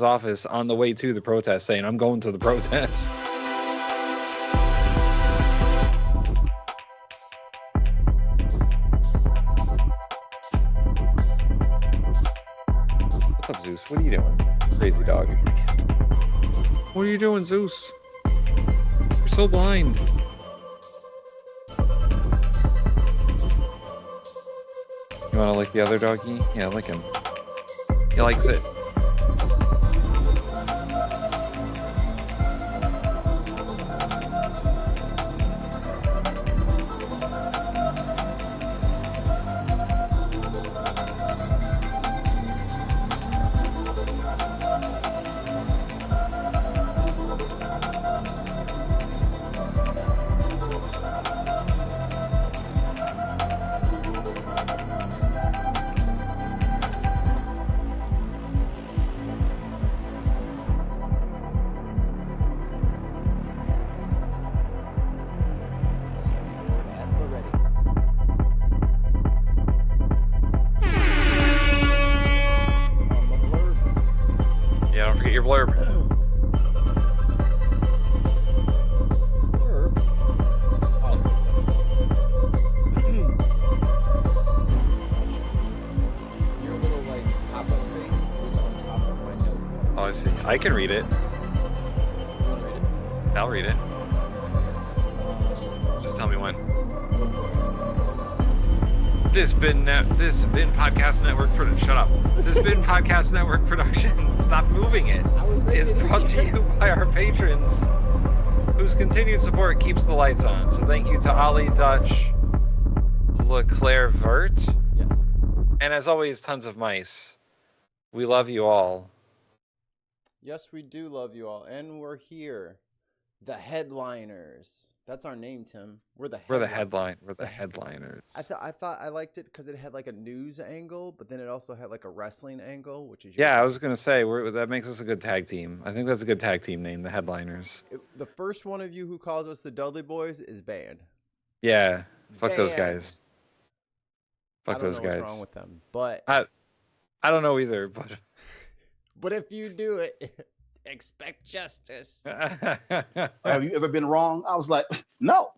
office on the way to the protest saying, I'm going to the protest. What's up, Zeus? What are you doing? Crazy dog. What are you doing, Zeus? You're so blind. You want to lick the other doggy? Yeah, lick him. He likes it. Your blurb. Your little like pop-up face is on top of my note. Oh, I see. I can read it. You want to read it? I'll read it. Just tell me when. This bin podcast network. Shut up. This bin podcast network production. Stop moving it. Is brought to you by our patrons, whose continued support keeps the lights on. So thank you to Ollie, Dutch, Leclerc, Vert, Yes. and as always, tons of mice. We love you all. Yes, we do love you all, and we're here, the headliners. That's our name, Tim. We're the headliners. I thought I liked it because it had like a news angle, but then it also had like a wrestling angle, which is Yeah, I was gonna say that makes us a good tag team. I think that's a good tag team name, the headliners. The first one of you who calls us the Dudley Boys is banned. Yeah, fuck those Banned. guys. Fuck those I don't know guys. what's wrong with them, but I don't know either, but but if you do it, expect justice. Have you ever been wrong? I was like, no.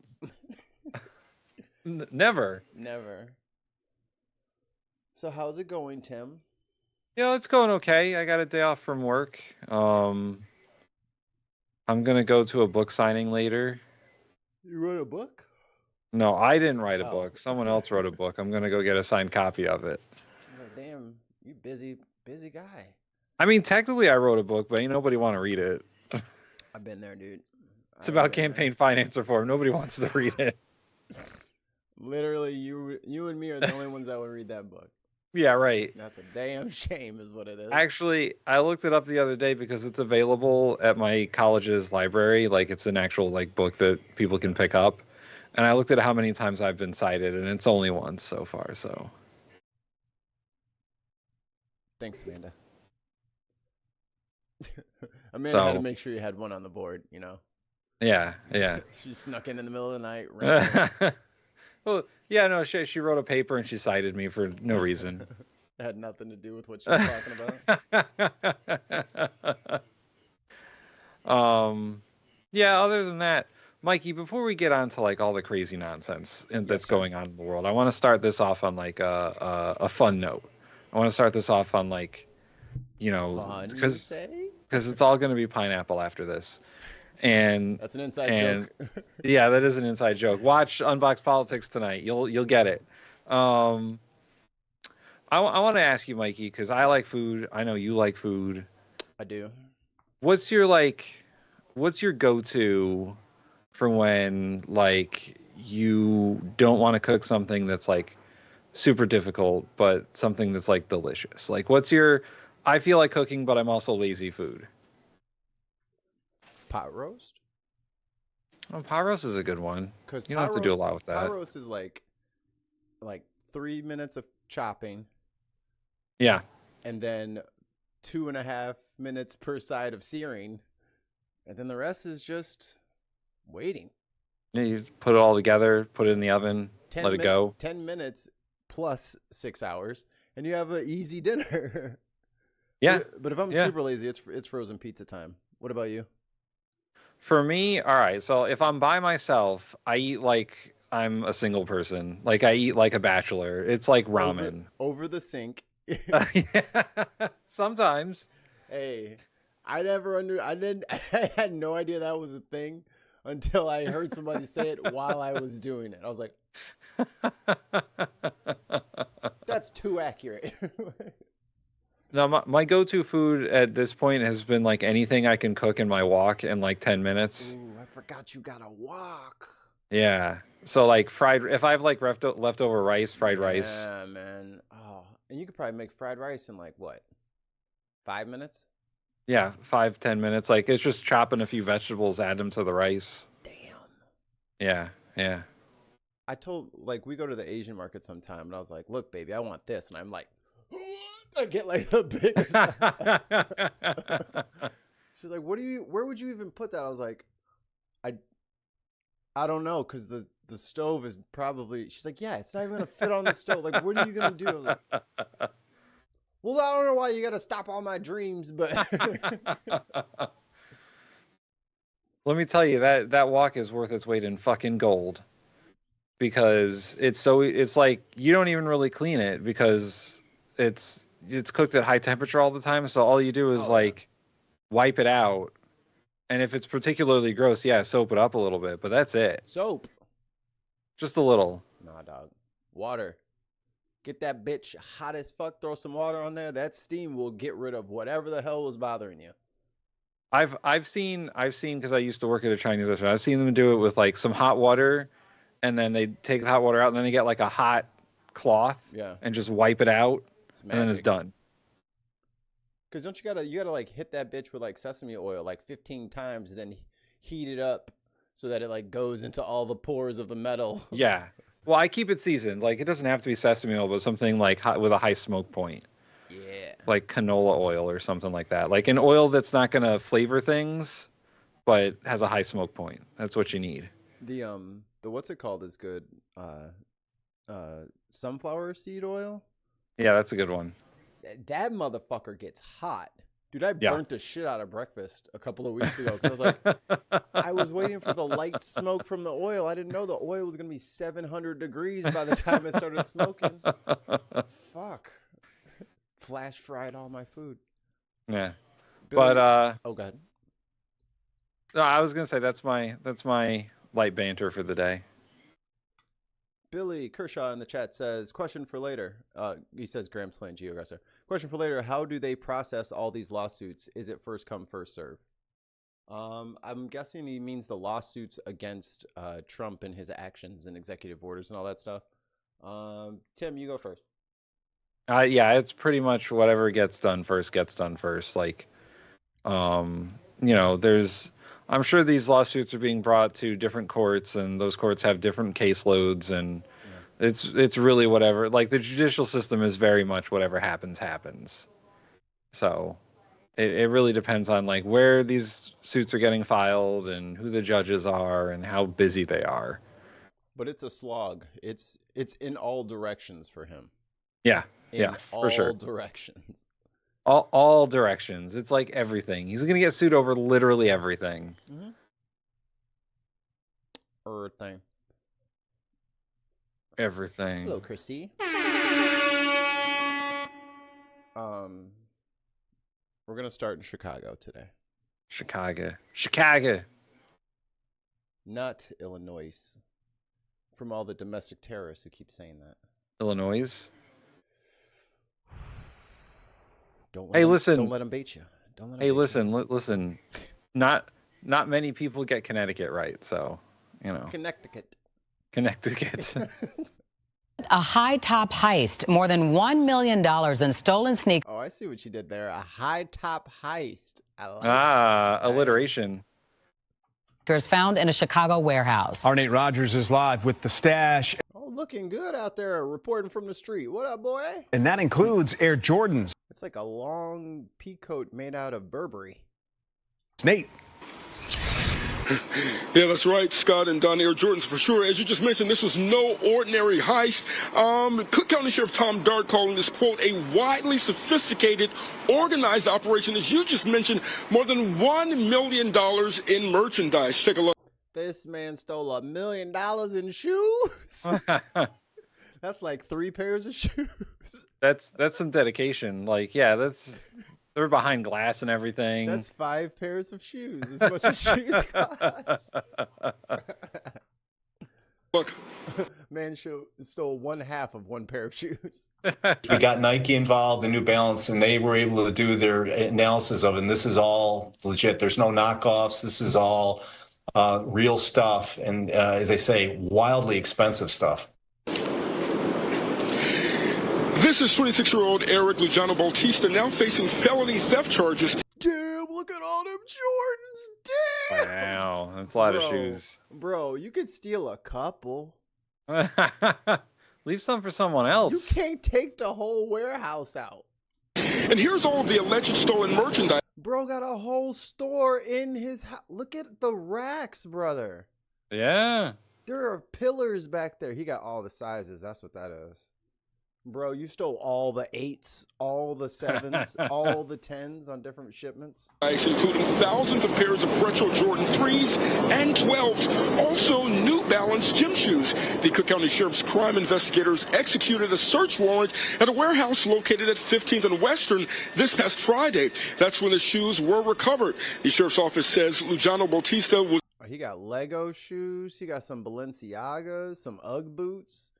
Never. Never. So how's it going, Tim? Yeah, it's going okay. I got a day off from work. I'm gonna go to a book signing later. You wrote a book? No, I didn't write a Oh. book. Someone else wrote a book. I'm gonna go get a signed copy of it. Like, damn, you busy guy. I mean, technically, I wrote a book, but ain't nobody want to read it. I've been there, dude. It's about campaign finance reform. Nobody wants to read it. Literally, you and me are the only ones that would read that book. Yeah, right. That's a damn shame, is what it is. Actually, I looked it up the other day because it's available at my college's library. Like, it's an actual like book that people can pick up. And I looked at how many times I've been cited, and it's only once so far. So, Thanks, Amanda. Amanda had to make sure you had one on the board, you know. yeah. She snuck in the middle of the night. Rented. Well, yeah, no, she wrote a paper and she cited me for no reason. It had nothing to do with what she was talking about. Yeah, other than that, Mikey, before we get on to like all the crazy nonsense that's going on in the world, I want to start this off on like a fun note. I want to start this off on like, because it's all going to be pineapple after this. And that's an inside joke. Yeah, that is an inside joke. Watch Unbox Politics tonight. You'll get it. I want to ask you, Mikey, because I like food. I know you like food. I do. What's your go-to for when like you don't want to cook something that's like super difficult, but something that's like delicious? Like, I feel like cooking, but I'm also lazy food. Pot roast? Oh, pot roast is a good one. Because you don't have to do a lot with that. Pot roast is like 3 minutes of chopping. Yeah. And then 2.5 minutes per side of searing. And then the rest is just waiting. Yeah, you put it all together, put it in the oven, let it go. 10 minutes plus 6 hours, and you have an easy dinner. Yeah. But if I'm Yeah. super lazy, it's frozen pizza time. What about you? For me, all right. So if I'm by myself, I eat like I'm a single person. Like I eat like a bachelor. It's like ramen. Over the sink. Yeah. Sometimes. Hey, I had no idea that was a thing until I heard somebody say it while I was doing it. I was like, that's too accurate. No, my go-to food at this point has been like anything I can cook in my wok in like 10 minutes. Ooh, I forgot you got a wok. Yeah. So like if I have like leftover rice, fried rice. Yeah, man. Oh, and you could probably make fried rice in like what? 5 minutes? Yeah, 5-10 minutes. Like it's just chopping a few vegetables, add them to the rice. Damn. Yeah, yeah. I told, like, we go to the Asian market sometime, and I was like, look, baby, I want this. And I'm like, I get like the biggest. She's like, where would you even put that? I was like, I don't know, because the stove is probably, she's like, yeah, it's not even going to fit on the stove. Like, what are you going to do? I was like, well, I don't know why you got to stop all my dreams, but. Let me tell you, that wok is worth its weight in fucking gold. Because it's like you don't even really clean it because it's cooked at high temperature all the time. So all you do is wipe it out. And if it's particularly gross, yeah, soap it up a little bit, but that's it. Soap. Just a little. Nah, dog. Water. Get that bitch hot as fuck. Throw some water on there. That steam will get rid of whatever the hell was bothering you. I've seen because I used to work at a Chinese restaurant. I've seen them do it with like some hot water, and then they take the hot water out, and then they get like a hot cloth, and just wipe it out, and then it's done. Because don't you gotta like hit that bitch with like sesame oil like 15 times, then heat it up so that it like goes into all the pores of the metal. Yeah. Well, I keep it seasoned. Like it doesn't have to be sesame oil, but something like hot with a high smoke point. Yeah. Like canola oil or something like that. Like an oil that's not gonna flavor things, but has a high smoke point. That's what you need. The what's it called is good. Sunflower seed oil. Yeah, that's a good one. That motherfucker gets hot. Dude, I burnt the shit out of breakfast a couple of weeks ago. 'Cause I was like, I was waiting for the light smoke from the oil. I didn't know the oil was going to be 700 degrees by the time it started smoking. Fuck. Flash fried all my food. Yeah. Billy, but, oh, go ahead. No, I was going to say that's my light banter for the day. Billy Kershaw in the chat says, question for later. He says Graham's playing GeoGuessr. Question for later, how do they process all these lawsuits? Is it first come, first serve? I'm guessing he means the lawsuits against Trump and his actions and executive orders and all that stuff. Tim, you go first. Yeah, it's pretty much whatever gets done first. Like, I'm sure these lawsuits are being brought to different courts, and those courts have different caseloads, and it's really whatever. Like the judicial system is very much whatever happens. So it really depends on like where these suits are getting filed and who the judges are and how busy they are. But it's a slog. It's in all directions for him. Yeah, for sure. All directions. All directions. It's like everything. He's gonna get sued over literally everything. Mm-hmm. Everything. Hello, Chrissy. We're gonna start in Chicago today. Chicago. Not Illinois. From all the domestic terrorists who keep saying that. Illinois. Listen. Don't let them bait you. Listen. Not many people get Connecticut right, so Connecticut. A high-top heist, more than $1 million in stolen sneakers. Oh, I see what you did there. A high-top heist. I like alliteration. Found in a Chicago warehouse. Our Nate Rogers is live with the stash. Oh, looking good out there, reporting from the street. What up, boy? And that includes Air Jordans. It's like a long pea coat made out of Burberry. Nate. Yeah, that's right, Scott and Don. Air Jordans for sure. As you just mentioned, this was no ordinary heist. Cook County Sheriff Tom Dart calling this, quote, a widely sophisticated, organized operation. As you just mentioned, more than $1 million in merchandise. Take a look. This man stole $1 million in shoes. That's like 3 pairs of shoes. That's some dedication. Like, yeah, they're behind glass and everything. That's 5 pairs of shoes, as much as shoes cost. Look. Man stole 1/2 of 1 pair of shoes. We got Nike involved and New Balance, and they were able to do their analysis of it. And this is all legit. There's no knockoffs. This is all real stuff. And as I say, wildly expensive stuff. This is 26-year-old Eric Luciano Bautista, now facing felony theft charges. Damn, look at all them Jordans. Damn. Wow, that's a lot of shoes. Bro, you could steal a couple. Leave some for someone else. You can't take the whole warehouse out. And here's all of the alleged stolen merchandise. Bro got a whole store in his house. Look at the racks, brother. Yeah. There are pillars back there. He got all the sizes. That's what that is. Bro, you stole all the 8s, all the 7s, all the 10s on different shipments. Including thousands of pairs of retro Jordan 3s and 12s, also New Balance gym shoes. The Cook County Sheriff's crime investigators executed a search warrant at a warehouse located at 15th and Western this past Friday. That's when the shoes were recovered. The Sheriff's office says Luciano Bautista was... He got Lego shoes. He got some Balenciagas, some UGG boots.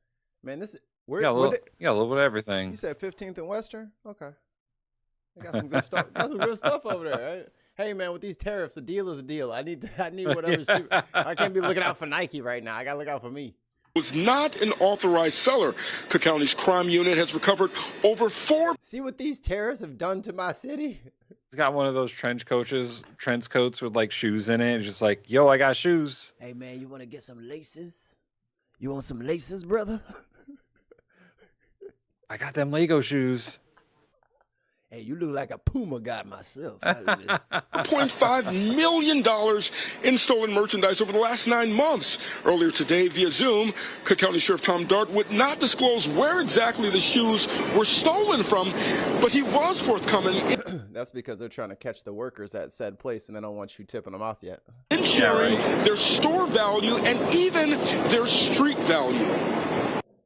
Man, this is... Yeah, a little bit of everything. You said 15th and Western? Okay. They got some good stuff. Got some good stuff over there, right? Hey man, with these tariffs, a deal is a deal. I need whatever's cheap. I can't be looking out for Nike right now. I gotta look out for me. Was not an authorized seller. Cook County's crime unit has recovered over 4. See what these tariffs have done to my city? He's got one of those trench coats with like shoes in it. It's just like, yo, I got shoes. Hey man, you want to get some laces? You want some laces, brother? I got them Lego shoes. Hey, you look like a Puma guy myself. $0.5 million in stolen merchandise over the last 9 months. Earlier today, via Zoom, Cook County Sheriff Tom Dart would not disclose where exactly the shoes were stolen from, but he was forthcoming. That's because they're trying to catch the workers at said place, and they don't want you tipping them off yet. In sharing their store value and even their street value.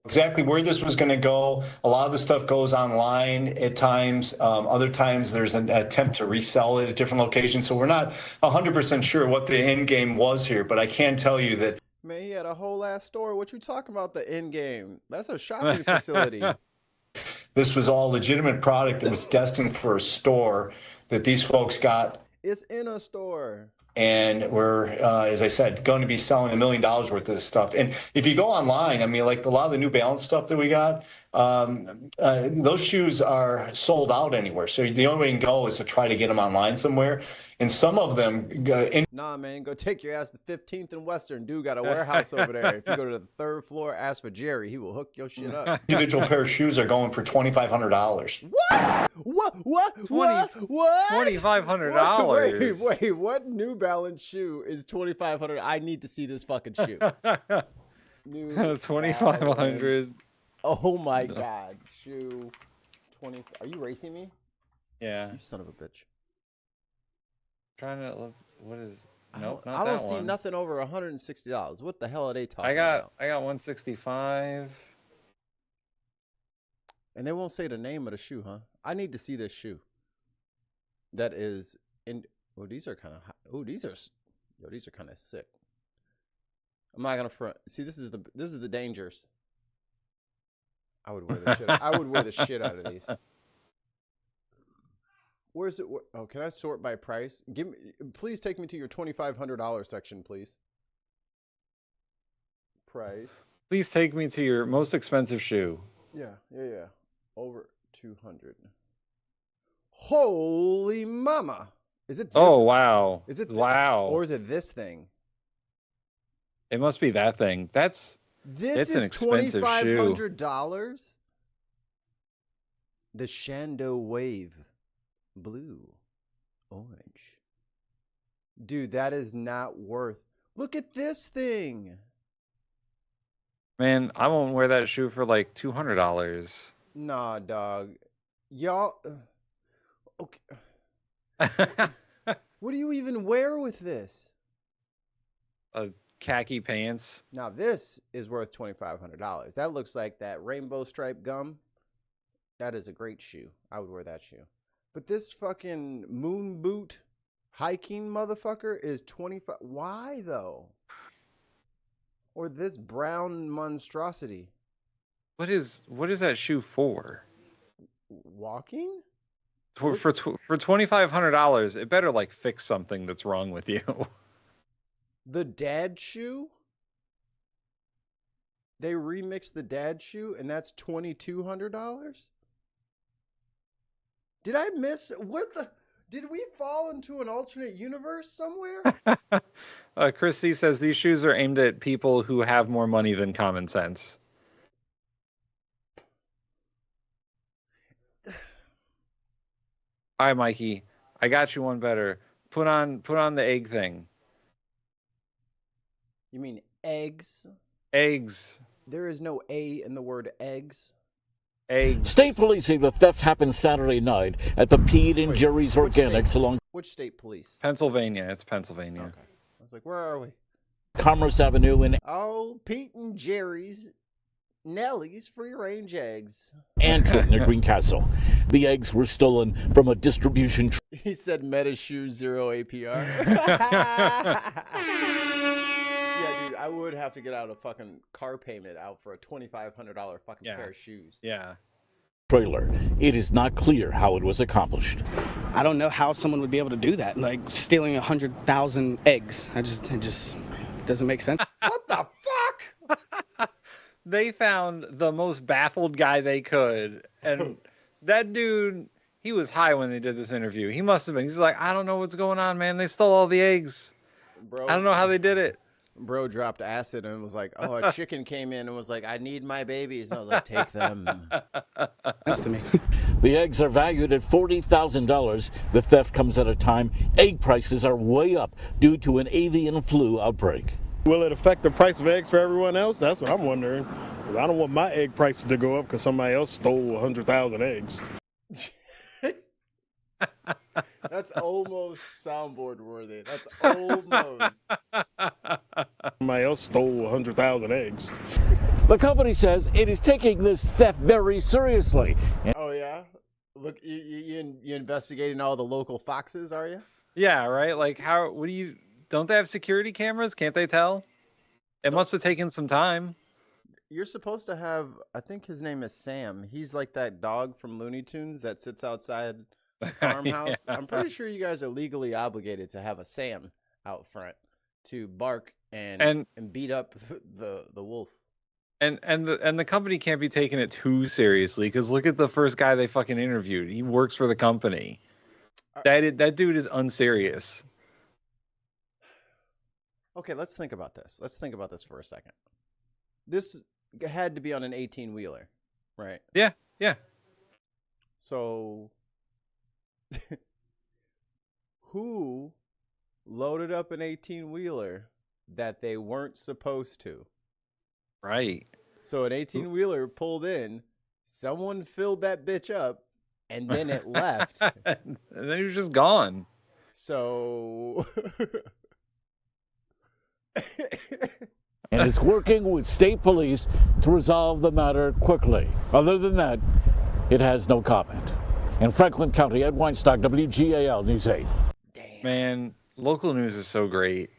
Exactly where this was going to go. A lot of the stuff goes online at times. Other times there's an attempt to resell it at different locations. So we're not 100% sure what the end game was here, but I can tell you that. Man, he had a whole ass store. What you talking about the end game? That's a shopping facility. This was all legitimate product that was destined for a store that these folks got. It's in a store. And we're, as I said, going to be selling $1 million worth of this stuff. And if you go online, I mean, like a lot of the New Balance stuff that we got, those shoes are sold out anywhere. So the only way you can go is to try to get them online somewhere. And some of them... Nah, man, go take your ass to 15th and Western. Dude got a warehouse over there. If you go to the 3rd floor, ask for Jerry. He will hook your shit up. Individual pair of shoes are going for $2,500. What? What? $2,500. Wait, what New Balance shoe is $2,500? I need to see this fucking shoe. $2,500. Oh my god, shoe 20. Are you racing me? Yeah. You son of a bitch. Trying to what is? Nope, I don't see nothing over $160. What the hell are they talking about? I got 165. And they won't say the name of the shoe, huh? I need to see this shoe. That is in. Oh, these are kind of. Oh, these are kind of sick. I'm not gonna front. See, this is the dangers. I would wear the shit. I would wear the shit out of these. Where's it? Oh, can I sort by price? Please take me to your $2,500 section, please. Price. Please take me to your most expensive shoe. Yeah. Over 200. Holy mama! Is it? This? Oh wow! Is it? Wow! Or is it this thing? It must be that thing. This is $2,500. The Shando Wave, blue, orange. Dude, that is not worth. Look at this thing. Man, I won't wear that shoe for like $200. Nah, dog. Y'all. Okay. What do you even wear with this? Khaki pants. Now this is worth $2,500. That looks like that rainbow stripe gum. That is a great shoe. I would wear that shoe. But this fucking moon boot hiking motherfucker is 25. Why though? Or this brown monstrosity. What is that shoe for? Walking? For $2,500, it better like fix something that's wrong with you. The dad shoe? They remixed the dad shoe and that's $2,200? Did I miss what the did we fall into an alternate universe somewhere? Christy says these shoes are aimed at people who have more money than common sense. All right, Mikey, I got you one better. Put on the egg thing. You mean eggs? Eggs. There is no A in the word eggs. Eggs. State police say the theft happened Saturday night at the Pete and Jerry's Organics along Which state police? Pennsylvania. It's Pennsylvania. Okay. I was like, where are we? Commerce Avenue in Oh, Pete and Jerry's Nellie's free range eggs. Antrim near Greencastle. The eggs were stolen from a distribution He said Meta Shoe 0 APR. Yeah, dude, I would have to get out a fucking car payment out for a $2,500 fucking pair of shoes. Yeah. trailer. It is not clear how it was accomplished. I don't know how someone would be able to do that, like stealing 100,000 eggs. It just doesn't make sense. What the fuck? They found the most baffled guy they could. And that dude, he was high when they did this interview. He must have been. He's like, I don't know what's going on, man. They stole all the eggs. Bro, I don't know how they did it. Bro dropped acid and was like, oh, a chicken came in and was like, I need my babies. And I was like, take them. That's to me. The eggs are valued at $40,000. The theft comes at a time egg prices are way up due to an avian flu outbreak. Will it affect the price of eggs for everyone else? That's what I'm wondering. 'Cause I don't want my egg prices to go up because somebody else stole 100,000 eggs. That's almost soundboard worthy. That's almost. Somebody else stole 100,000 eggs. The company says it is taking this theft very seriously. Oh, yeah? Look, you investigating all the local foxes, are you? Yeah, right? Like, don't they have security cameras? Can't they tell? It must have taken some time. You're supposed to have, I think his name is Sam. He's like that dog from Looney Tunes that sits outside the farmhouse. Yeah. I'm pretty sure you guys are legally obligated to have a Sam out front to bark and beat up the wolf. And the company can't be taking it too seriously because look at the first guy they fucking interviewed. He works for the company. That dude is unserious. Okay, let's think about this. Let's think about this for a second. This had to be on an 18-wheeler, right? Yeah, yeah. So, who loaded up an 18-wheeler that they weren't supposed to? Right. So an 18-wheeler pulled in, someone filled that bitch up, and then it left. And then he was just gone. So... And is working with state police to resolve the matter quickly. Other than that, it has no comment. In Franklin County, Ed Weinstock, WGAL News 8. Damn. Man, local news is so great.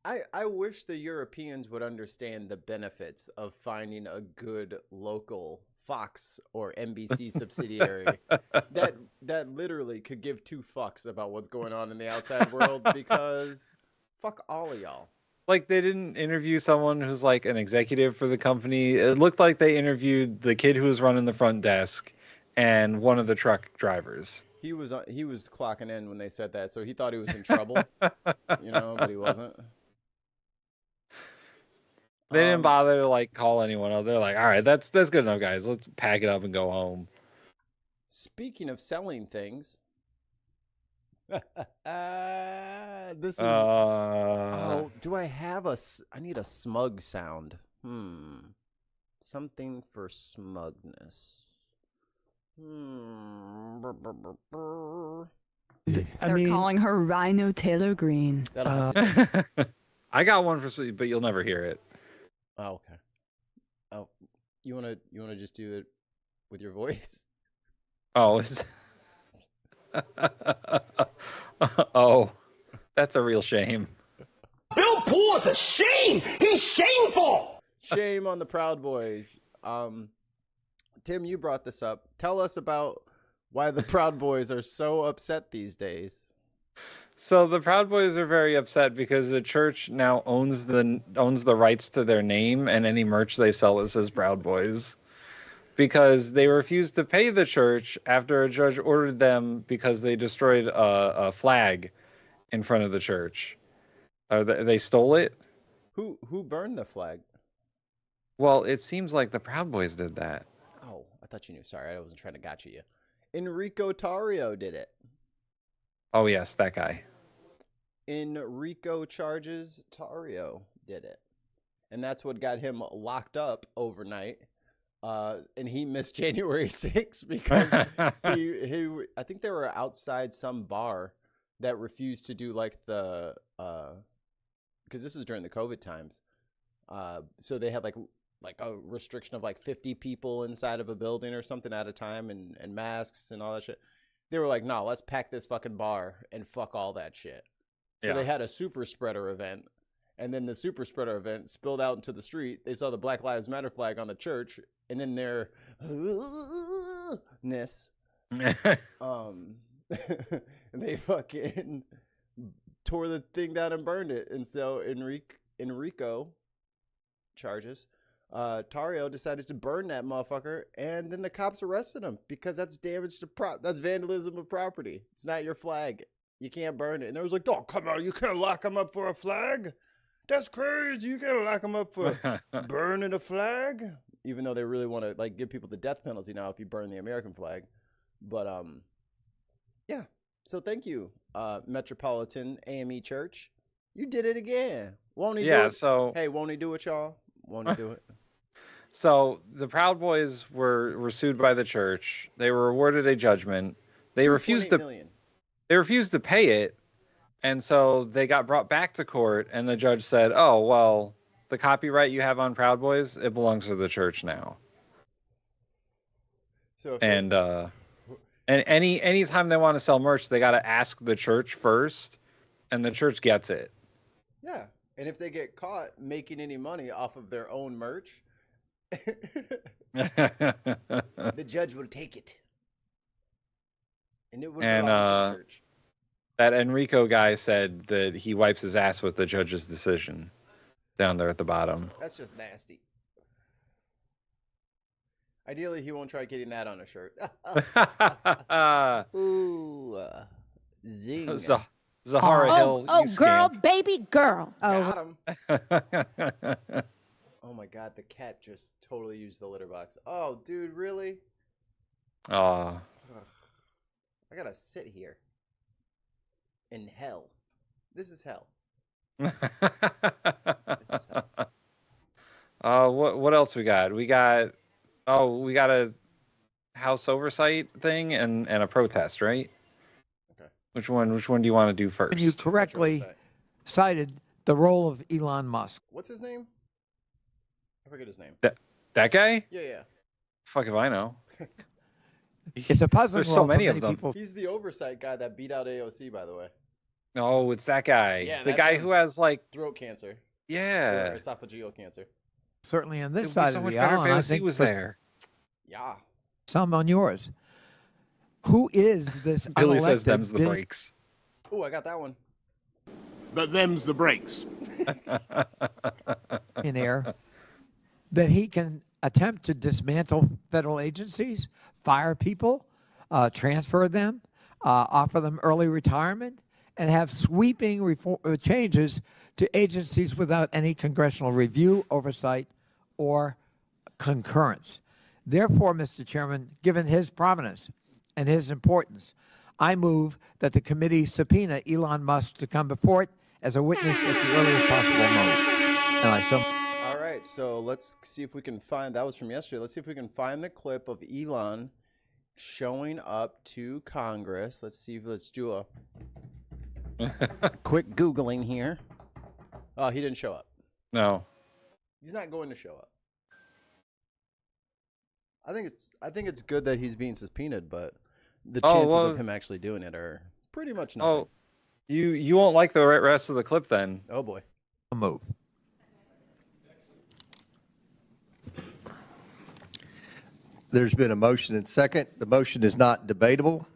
I wish the Europeans would understand the benefits of finding a good local Fox or NBC subsidiary that literally could give two fucks about what's going on in the outside world, because fuck all of y'all. Like, they didn't interview someone who's like an executive for the company. It looked like they interviewed the kid who was running the front desk and one of the truck drivers. He was clocking in when they said that, so he thought he was in trouble, but he wasn't. They didn't bother to like call anyone else. They're like, all right, that's good enough, guys. Let's pack it up and go home. Speaking of selling things, This is. Oh, do I have I need a smug sound. Something for smugness. They're calling her Rhino Taylor Green. I got one for sweet, but you'll never hear it. Oh, okay. Oh, you wanna just do it with your voice? Oh, it's... Oh, that's a real shame. Bill Poole is a shame. He's shameful. Shame on the Proud Boys. Tim, you brought this up. Tell us about why the Proud Boys are so upset these days. So the Proud Boys are very upset because the church now owns the rights to their name and any merch they sell that says Proud Boys, because they refused to pay the church after a judge ordered them because they destroyed a flag in front of the church. They stole it. Who burned the flag? Well, it seems like the Proud Boys did that. Oh, I thought you knew. Sorry, I wasn't trying to gotcha you. Enrico Tarrio did it. Oh yes, that guy. Enrico charges Tarrio did it, and that's what got him locked up overnight. And he missed January 6th because he I think they were outside some bar that refused to do like the because this was during the COVID times. So they had like a restriction of like 50 people inside of a building or something at a time, and masks and all that shit. They were like, no, let's pack this fucking bar and fuck all that shit. So they had a super spreader event, and then the super spreader event spilled out into the street. They saw the Black Lives Matter flag on the church, and in their ness, they fucking tore the thing down and burned it. And so Enrico charges. Tarrio decided to burn that motherfucker, and then the cops arrested him because that's damage to that's vandalism of property. It's not your flag. You can't burn it. And they was like, "Oh, come on, you can't lock him up for a flag. That's crazy. You can't lock him up for burning a flag." Even though they really want to like give people the death penalty now if you burn the American flag. But yeah. So thank you, Metropolitan AME Church. You did it again. Won't he do it? So hey, won't he do it, y'all? Won't he do it? So the Proud Boys were sued by the church. They were awarded a judgment. They refused to pay it, and so they got brought back to court. And the judge said, "Oh well, the copyright you have on Proud Boys, it belongs to the church now." So and anytime they want to sell merch, they got to ask the church first, and the church gets it. Yeah, and if they get caught making any money off of their own merch, the judge will take it. And it would belong to the church. That Enrico guy said that he wipes his ass with the judge's decision down there at the bottom. That's just nasty. Ideally, he won't try getting that on a shirt. Ooh, zing. Zahara Hill. Oh, girl, baby girl. Got him. Oh my God, the cat just totally used the litter box. Oh, dude, really? I gotta sit here in hell. This is hell. What else we got? We got a House oversight thing and a protest, right? Okay. Which one do you want to do first? You correctly cited the role of Elon Musk. What's his name? I forget his name. That guy? Yeah. Fuck if I know. It's a puzzling There's so role many for of them. people. He's the oversight guy that beat out AOC, by the way. Oh, it's that guy. Yeah, the guy who has like throat cancer. Yeah. Or esophageal cancer. Certainly on this It would side be so of much the better aisle, if and I AOC think was for there. Yeah. some on yours. Who is this Billy says unelected them's the breaks. Ooh, I got that one. But them's the breaks. billionaire that he can attempt to dismantle federal agencies, fire people, transfer them, offer them early retirement, and have sweeping changes to agencies without any congressional review, oversight, or concurrence. Therefore, Mr. Chairman, given his prominence and his importance, I move that the committee subpoena Elon Musk to come before it as a witness at the earliest possible moment. And I so. All right, so let's see if we can find, that was from yesterday. Let's see if we can find the clip of Elon showing up to Congress. Let's do a quick Googling here. Oh, he didn't show up. No. He's not going to show up. I think it's good that he's being subpoenaed, but the chances of him actually doing it are pretty much nothing. Oh, you won't like the rest of the clip then. Oh boy. A move. There's been a motion and second. The motion is not debatable.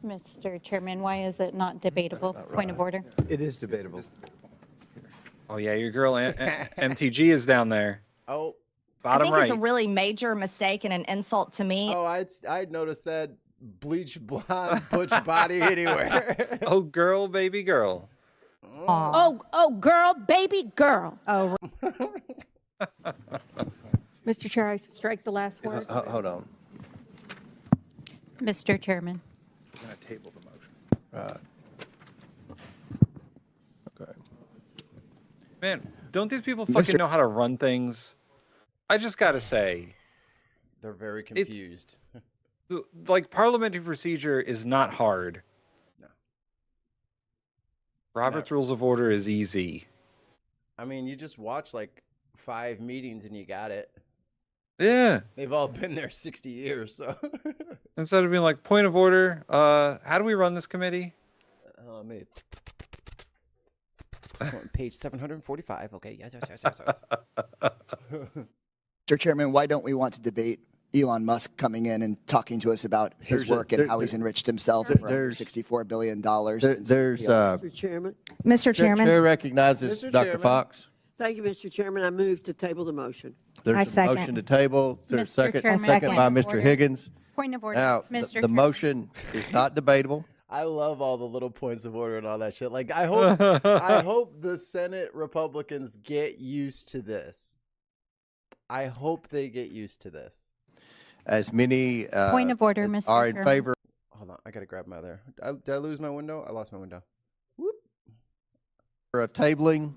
Mr. Chairman, why is it not debatable? Point of order. It is debatable. Oh yeah, your girl MTG is down there. Oh, bottom I think right. it's a really major mistake and an insult to me. Oh, I'd noticed that bleach blonde butch body anywhere. Oh, girl, baby girl. Oh, girl, baby girl. Oh. Mr. Chair, I strike the last word. Hold on. Mr. Chairman. We're going to table the motion. Okay. Man, don't these people fucking know how to run things? I just gotta say, they're very confused. Like, parliamentary procedure is not hard. No. Robert's Rules of Order is easy. I mean, you just watch like 5 meetings and you got it. Yeah. They've all been there 60 years, so. Instead of being like, point of order, how do we run this committee? Page 745. Okay, yes. Mr. Chairman, why don't we want to debate Elon Musk coming in and talking to us about his work and how he's enriched himself for $64 billion? Mr. Chairman. Mr. Chairman. Chair recognizes Mr. Dr. Chairman. Fox. Thank you, Mr. Chairman. I move to table the motion. There's I a second. motion to table. Is there a Mr. second? Chairman. Second by Point of Mr. order. Higgins. Point of order. Now, Mr. the Chairman. motion is not debatable. I love all the little points of order and all that shit. Like, I hope the Senate Republicans get used to this. I hope they get used to this. As many Point of order, Mr. are in Chairman. favor. Hold on, I gotta grab my other. Did I lose my window? I lost my window. Of tabling.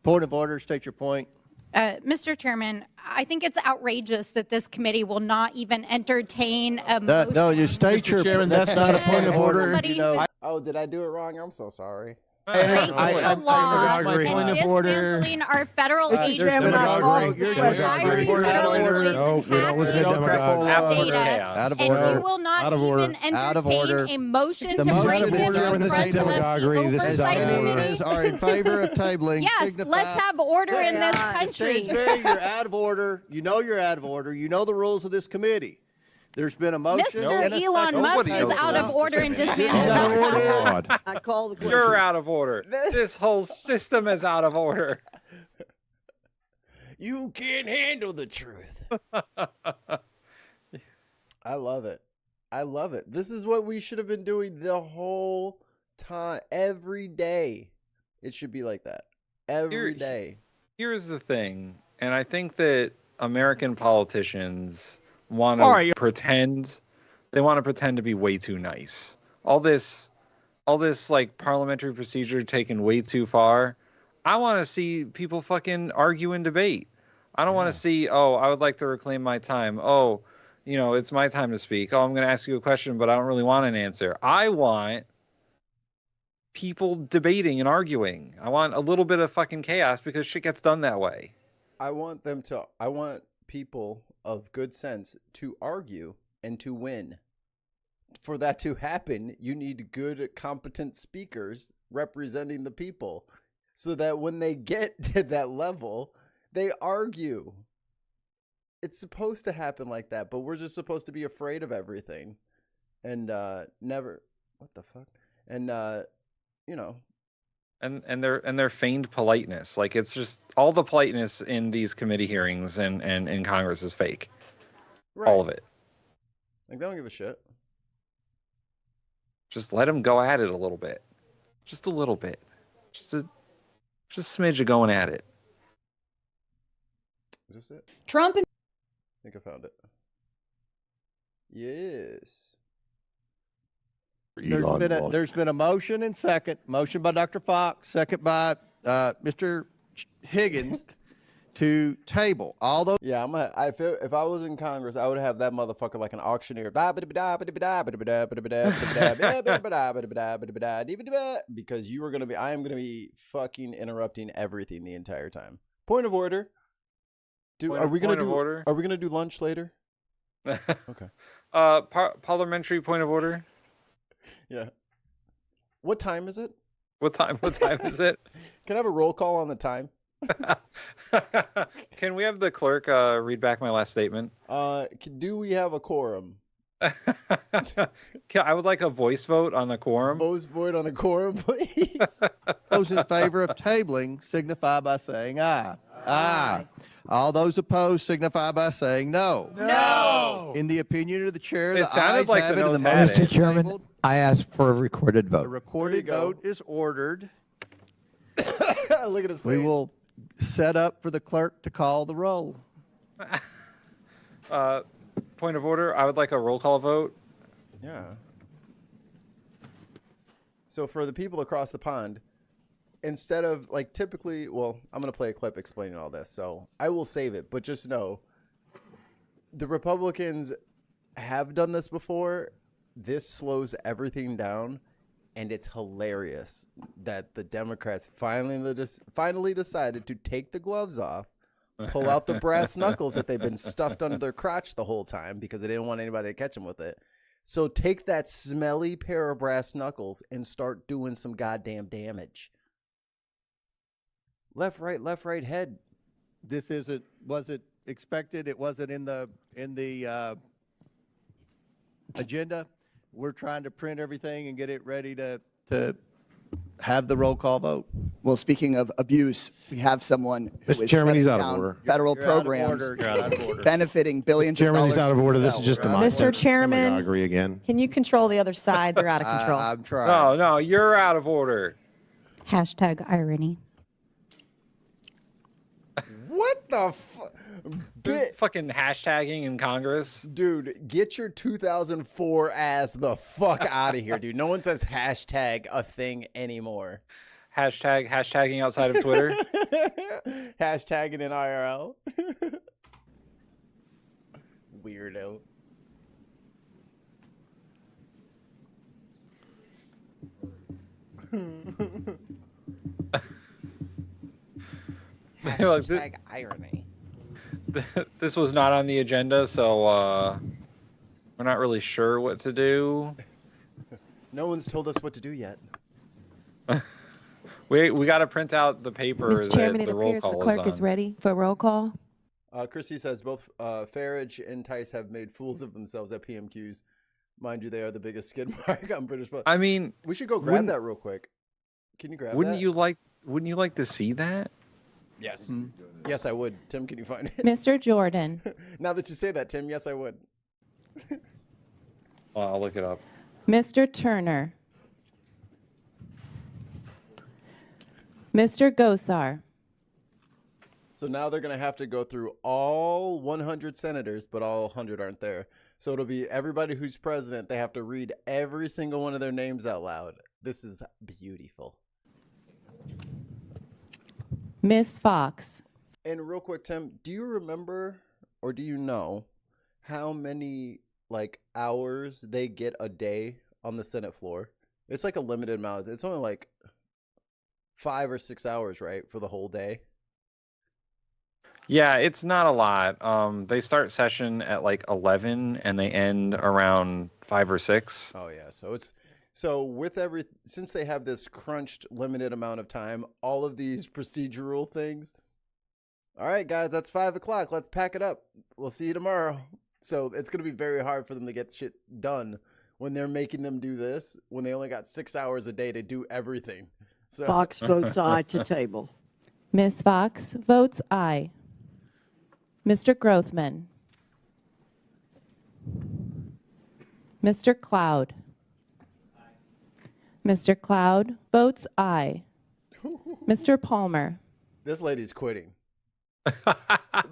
Point of order. State your point. Mr. Chairman, I think it's outrageous that this committee will not even entertain a motion. No, you state your. Chairman, That's not a point of order. Somebody You know. Oh, did I do it wrong? I'm so sorry. Breaking the law agree. and Point of order. dismantling our federal agencies. Chairman, I agree. You're Hiring federal employees No, we don't listen to Democrats. data. Out of And order. you will not Out of order. even Out of order. entertain a motion The to motion bring is this adjourned. in This is front of demagoguery. the This is oversight As many committee. as are in favor of tabling. Yes, signify. let's have order in this Mr. country. Stansberry, you're out of order. You know you're out of order. You know the rules of this committee. There's been a motion. Mr. and a Elon second. Musk Nobody is knows out of that. order and He's out of dismantled. order. I call the question. You're out of order. This whole system is out of order. You can't handle the truth. I love it. I love it. This is what we should have been doing the whole time. Every day. It should be like that. Every day. Here's the thing, and I think that American politicians want to pretend. They want to pretend to be way too nice. All this like parliamentary procedure taken way too far. I want to see people fucking argue and debate. I don't want to see, oh, I would like to reclaim my time. Oh, you know, it's my time to speak. Oh, I'm going to ask you a question, but I don't really want an answer. I want people debating and arguing. I want a little bit of fucking chaos because shit gets done that way. I want people of good sense to argue and to win. For that to happen, you need good, competent speakers representing the people so that when they get to that level, they argue. It's supposed to happen like that, but we're just supposed to be afraid of everything and never. What the fuck? And you know. And their feigned politeness, like it's just all the politeness in these committee hearings and in Congress is fake. Right. All of it. Like they don't give a shit. Just let them go at it a little bit, just a little bit, just a smidge of going at it. Is this it? Trump and I think I found it. Yes. There's been a motion and second. Motion by Dr. Fox, second by Mr. Higgins to table all those. Yeah, I feel if I was in Congress, I would have that motherfucker like an auctioneer. Because I am gonna be fucking interrupting everything the entire time. Point of order. Are we gonna do lunch later? Okay. Parliamentary point of order. Yeah. What time is it? What time is it? Can I have a roll call on the time? Can we have the clerk read back my last statement? Do we have a quorum? I would like a voice vote on the quorum. Voice vote on the quorum, please. Those in favor of tabling signify by saying aye. Aye. All those opposed signify by saying no. No. In the opinion of the chair, It the sounded ayes like have the it, and the noes had motion it. is Mr. Chairman, tabled. I ask for a recorded A vote. recorded vote is ordered. Look at his face. We will set up for the clerk to call the roll. Point of order. I would like a roll call vote. Yeah. So for the people across the pond, instead of like typically, well, I'm going to play a clip explaining all this. So I will save it, but just know the Republicans have done this before. This slows everything down, and it's hilarious that the Democrats finally decided to take the gloves off, pull out the brass knuckles that they've been stuffed under their crotch the whole time because they didn't want anybody to catch them with it. So take that smelly pair of brass knuckles and start doing some goddamn damage. Left, right, head. This was it expected? It wasn't in the agenda. We're trying to print everything and get it ready to have the roll call vote. Well, speaking of abuse, we have someone who Mr. is Chairman, he's shutting out of down order. federal You're out of programs order. You're out of order. benefiting billions Chairman, of he's dollars. out of order. This is for just himself. democracy. Mr. Chairman, I agree again. can you control the other side? They're out of control. I'm trying. No, you're out of order. Hashtag irony. What the fuck? Fucking hashtagging in Congress. Dude, get your 2004 ass the fuck out of here, dude. No one says hashtag a thing anymore. Hashtagging outside of Twitter. Hashtagging in IRL. Weirdo. Hashtag irony. This was not on the agenda, so we're not really sure what to do. No one's told us what to do yet. We got to print out the paper Mr. Chairman, that it the roll appears the call clerk is is on. ready for roll call. Chrissy says both Farage and Tice have made fools of themselves at PMQs. Mind you, they are the biggest skid mark on British. I mean, we should go grab that real quick. Can you grab Wouldn't that? you like to see that? Yes. Yes, I would. Tim, can you find it? Mr. Jordan. Now that you say that, Tim, yes, I would. I'll look it up. Mr. Turner. Mr. Gosar. So now they're going to have to go through all 100 senators, but all 100 aren't there. So it'll be everybody who's president. They have to read every single one of their names out loud. This is beautiful. Miss Fox. And real quick, Tim, do you remember or do you know how many hours they get a day on the Senate floor? It's like a limited amount. It's only like 5 or 6 hours, right, for the whole day? Yeah, it's not a lot. They start session at like 11 and they end around 5 or 6. Oh yeah, since they have this crunched limited amount of time, all of these procedural things. All right, guys, that's 5 o'clock. Let's pack it up. We'll see you tomorrow. So it's gonna be very hard for them to get shit done when they're making them do this. When they only got 6 hours a day to do everything. So. Fox votes aye to table. Miss Fox votes aye. Mr. Grothman. Mr. Cloud. Mr. Cloud votes aye. Mr. Palmer. This lady's quitting.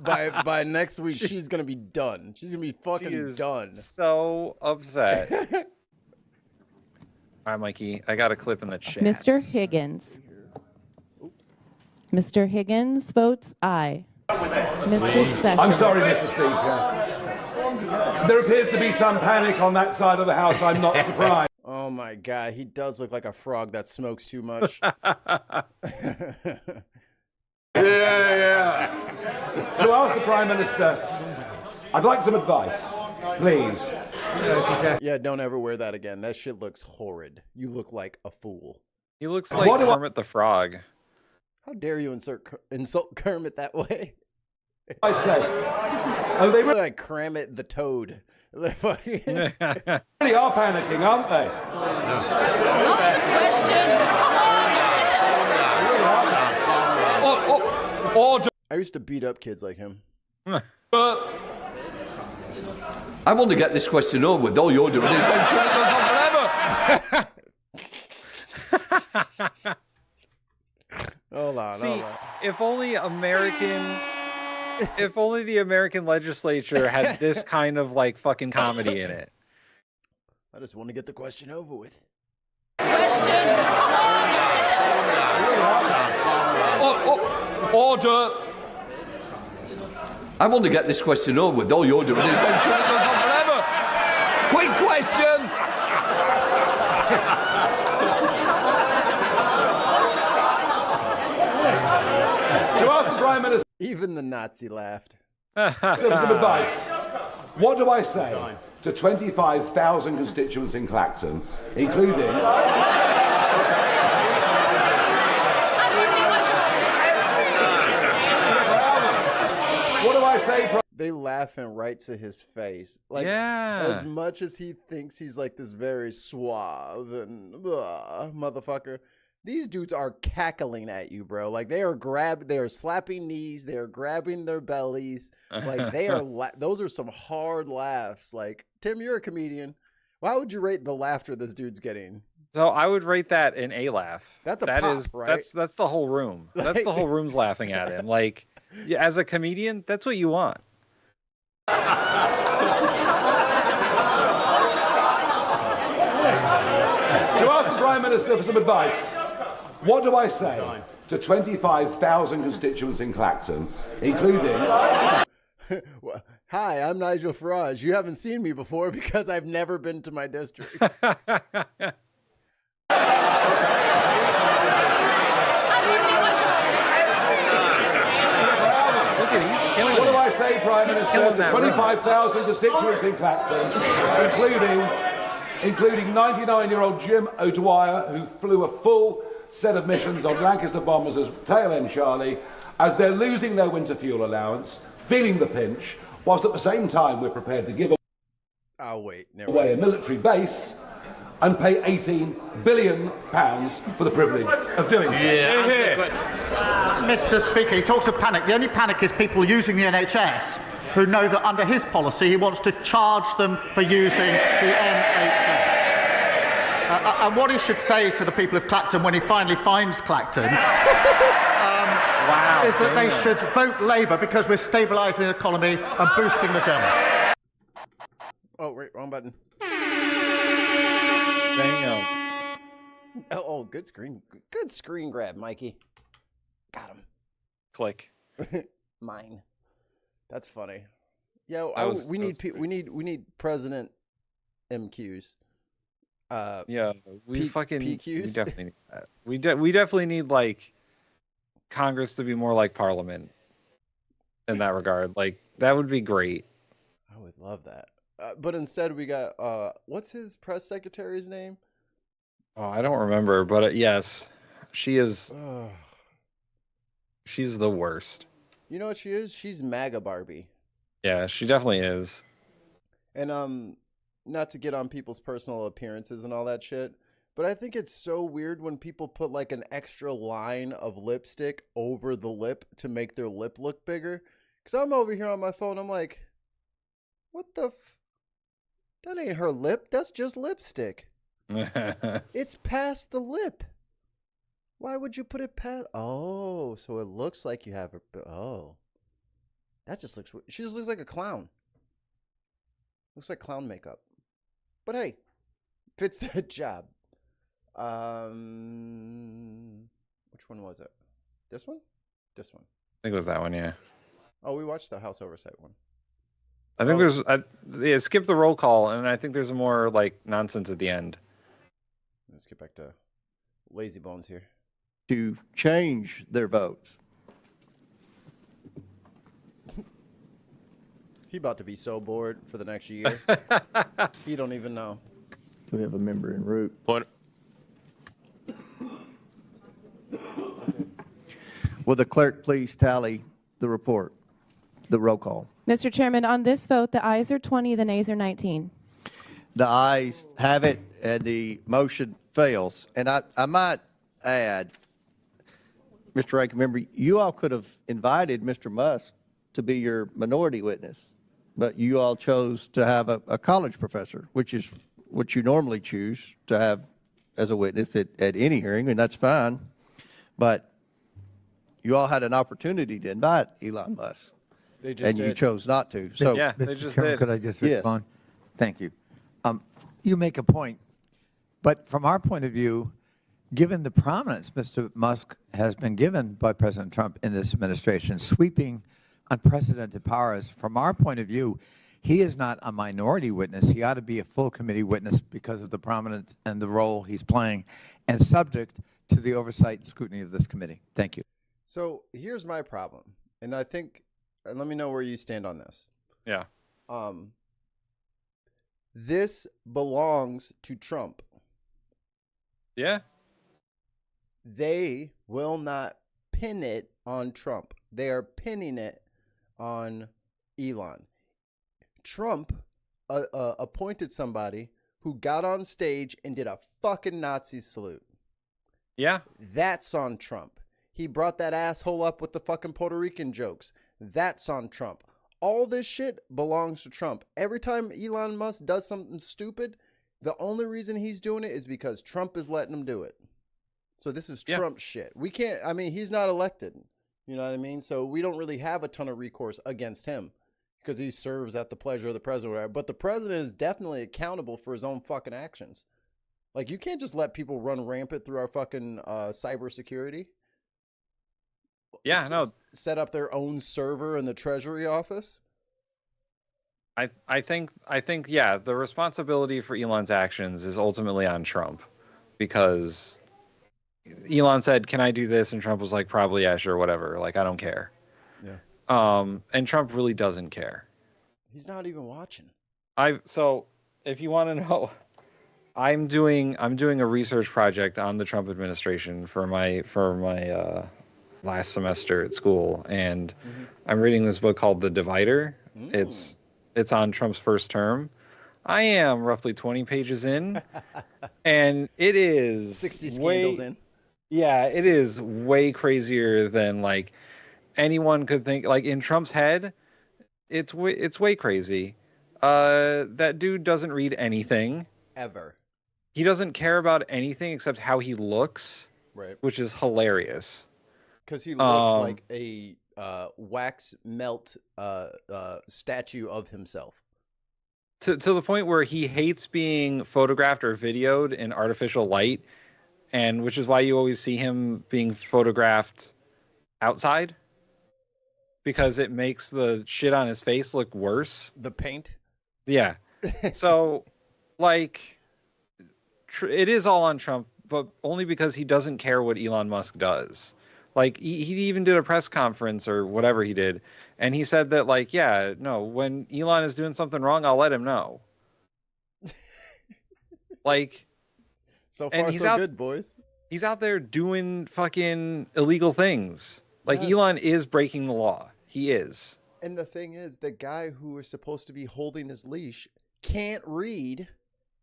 By next week, she's gonna be done. She's gonna be fucking done. So upset. All right, Mikey, I got a clip in the chat. Mr. Higgins. Mr. Higgins votes aye. Mr. Sessions. I'm sorry, Mr. Speaker. There appears to be some panic on that side of the House. I'm not surprised. Oh my god, he does look like a frog that smokes too much. Yeah. To ask the Prime Minister, I'd like some advice, please. Yeah, don't ever wear that again. That shit looks horrid. You look like a fool. He looks like Kermit the Frog. How dare you insult Kermit that way? I say. Oh, they look like Kermit the Toad. really are panicking, aren't they? I used to beat up kids like him. I want to get this question over with. All you're doing is ensure it goes on forever. Hold on. If only the American legislature had this kind of like fucking comedy in it. I just want to get the question over with. Order. I want to get this question over with. All you're doing is ensure it goes on forever. Quick question. To ask the Prime Minister. Even the Nazi laughed. Give some advice. What do I say to 25,000 constituents in Clacton, including... What do I say? They laughing right to his face. Like, yeah. As much as he thinks he's like this very suave and motherfucker, these dudes are cackling at you, bro. Like they are slapping knees, they are grabbing their bellies. Like they are, those are some hard laughs. Like, Tim, you're a comedian. How would you rate the laughter this dude's getting? So I would rate that an A laugh. That's a pop, right? That's the whole room. That's the whole room's laughing at him. Like, yeah, as a comedian, that's what you want. To ask the Prime Minister for some advice, what do I say to 25,000 constituents in Clacton, including... Hi, I'm Nigel Farage. You haven't seen me before because I've never been to my district. What do I say, Prime Minister, to 25,000 constituents in Clacton, including 99-year-old Jim O'Dwyer, who flew a full set of missions on Lancaster bombers as tail end Charlie, as they're losing their winter fuel allowance, feeling the pinch, whilst at the same time we're prepared to give away a military base and pay £18 billion for the privilege of doing so. Mr. Speaker, he talks of panic. The only panic is people using the NHS who know that under his policy he wants to charge them for using the NHS. And what he should say to the people of Clacton when he finally finds Clacton is that they should vote Labour because we're stabilising the economy and boosting the Dems. Oh, wait, wrong button. Damn. Oh, good screen grab, Mikey. Got him. Click. Mine. That's funny. Yo, we need President MQs. Yeah, we PQs? We definitely need that. We definitely need like Congress to be more like Parliament in that regard. Like that would be great. I would love that. But instead we got what's his press secretary's name? Oh, I don't remember, but yes, she is. She's the worst. You know what she is? She's MAGA Barbie. Yeah, she definitely is. And not to get on people's personal appearances and all that shit, but I think it's so weird when people put like an extra line of lipstick over the lip to make their lip look bigger. Because I'm over here on my phone, I'm like, what the that ain't her lip, that's just lipstick. It's past the lip. Why would you put it past? Oh, so it looks like you have a... Oh. That just looks. She just looks like a clown. Looks like clown makeup. But hey, fits the job. Which one was it? This one? This one. I think it was that one, yeah. Oh, we watched the House Oversight one. I think there's skip the roll call, and I think there's more like nonsense at the end. Let's get back to lazy bones here. To change their votes. He about to be so bored for the next year. He don't even know. Do we have a member en route? Point. Will the clerk please tally the report, the roll call? Mr. Chairman, on this vote, the ayes are 20, the nays are 19. The ayes have it, and the motion fails. And I might add, Mr. Ranking Member, you all could have invited Mr. Musk to be your minority witness, but you all chose to have a college professor, which is what you normally choose to have as a witness at any hearing, and that's fine. But you all had an opportunity to invite Elon Musk, and you chose not to. So, yeah, they Mr. just Chairman, did. could I just Yes. respond? Thank you. You make a point, but from our point of view, given the prominence Mr. Musk has been given by President Trump in this administration, sweeping unprecedented powers, from our point of view, he is not a minority witness. He ought to be a full committee witness because of the prominence and the role he's playing, and subject to the oversight and scrutiny of this committee. Thank you. So here's my problem, and I think, and let me know where you stand on this. Yeah. This belongs to Trump. Yeah. They will not pin it on Trump. They are pinning it on Elon. Trump appointed somebody who got on stage and did a fucking Nazi salute. Yeah. That's on Trump. He brought that asshole up with the fucking Puerto Rican jokes. That's on Trump. All this shit belongs to Trump. Every time Elon Musk does something stupid, the only reason he's doing it is because Trump is letting him do it. So this is Trump shit. We can't, I mean, he's not elected. You know what I mean? So we don't really have a ton of recourse against him because he serves at the pleasure of the president or whatever. But the president is definitely accountable for his own fucking actions. Like, you can't just let people run rampant through our fucking cybersecurity. Yeah, no. Set up their own server in the Treasury office. I think yeah, the responsibility for Elon's actions is ultimately on Trump, because Elon said, "Can I do this?" and Trump was like, "Probably, yeah, sure, whatever. Like, I don't care." Yeah. And Trump really doesn't care. He's not even watching. So if you want to know, I'm doing a research project on the Trump administration for my last semester at school, and I'm reading this book called The Divider. It's on Trump's first term. I am roughly 20 pages in, and it is 60 scandals in. Yeah, it is way crazier than like anyone could think. Like, in Trump's head, it's way crazy. That dude doesn't read anything Ever. He doesn't care about anything except how he looks, right? Which is hilarious. Because he looks like a wax melt statue of himself. To the point where he hates being photographed or videoed in artificial light, and which is why you always see him being photographed outside, because it makes the shit on his face look worse. The paint? Yeah. So, like, it is all on Trump, but only because he doesn't care what Elon Musk does. Like, he even did a press conference or whatever he did, and he said that, like, yeah, no, when Elon is doing something wrong, I'll let him know. Like, so far so good, boys. He's out there doing fucking illegal things. Like, Yes. Elon is breaking the law. He is. And the thing is, the guy who is supposed to be holding his leash can't read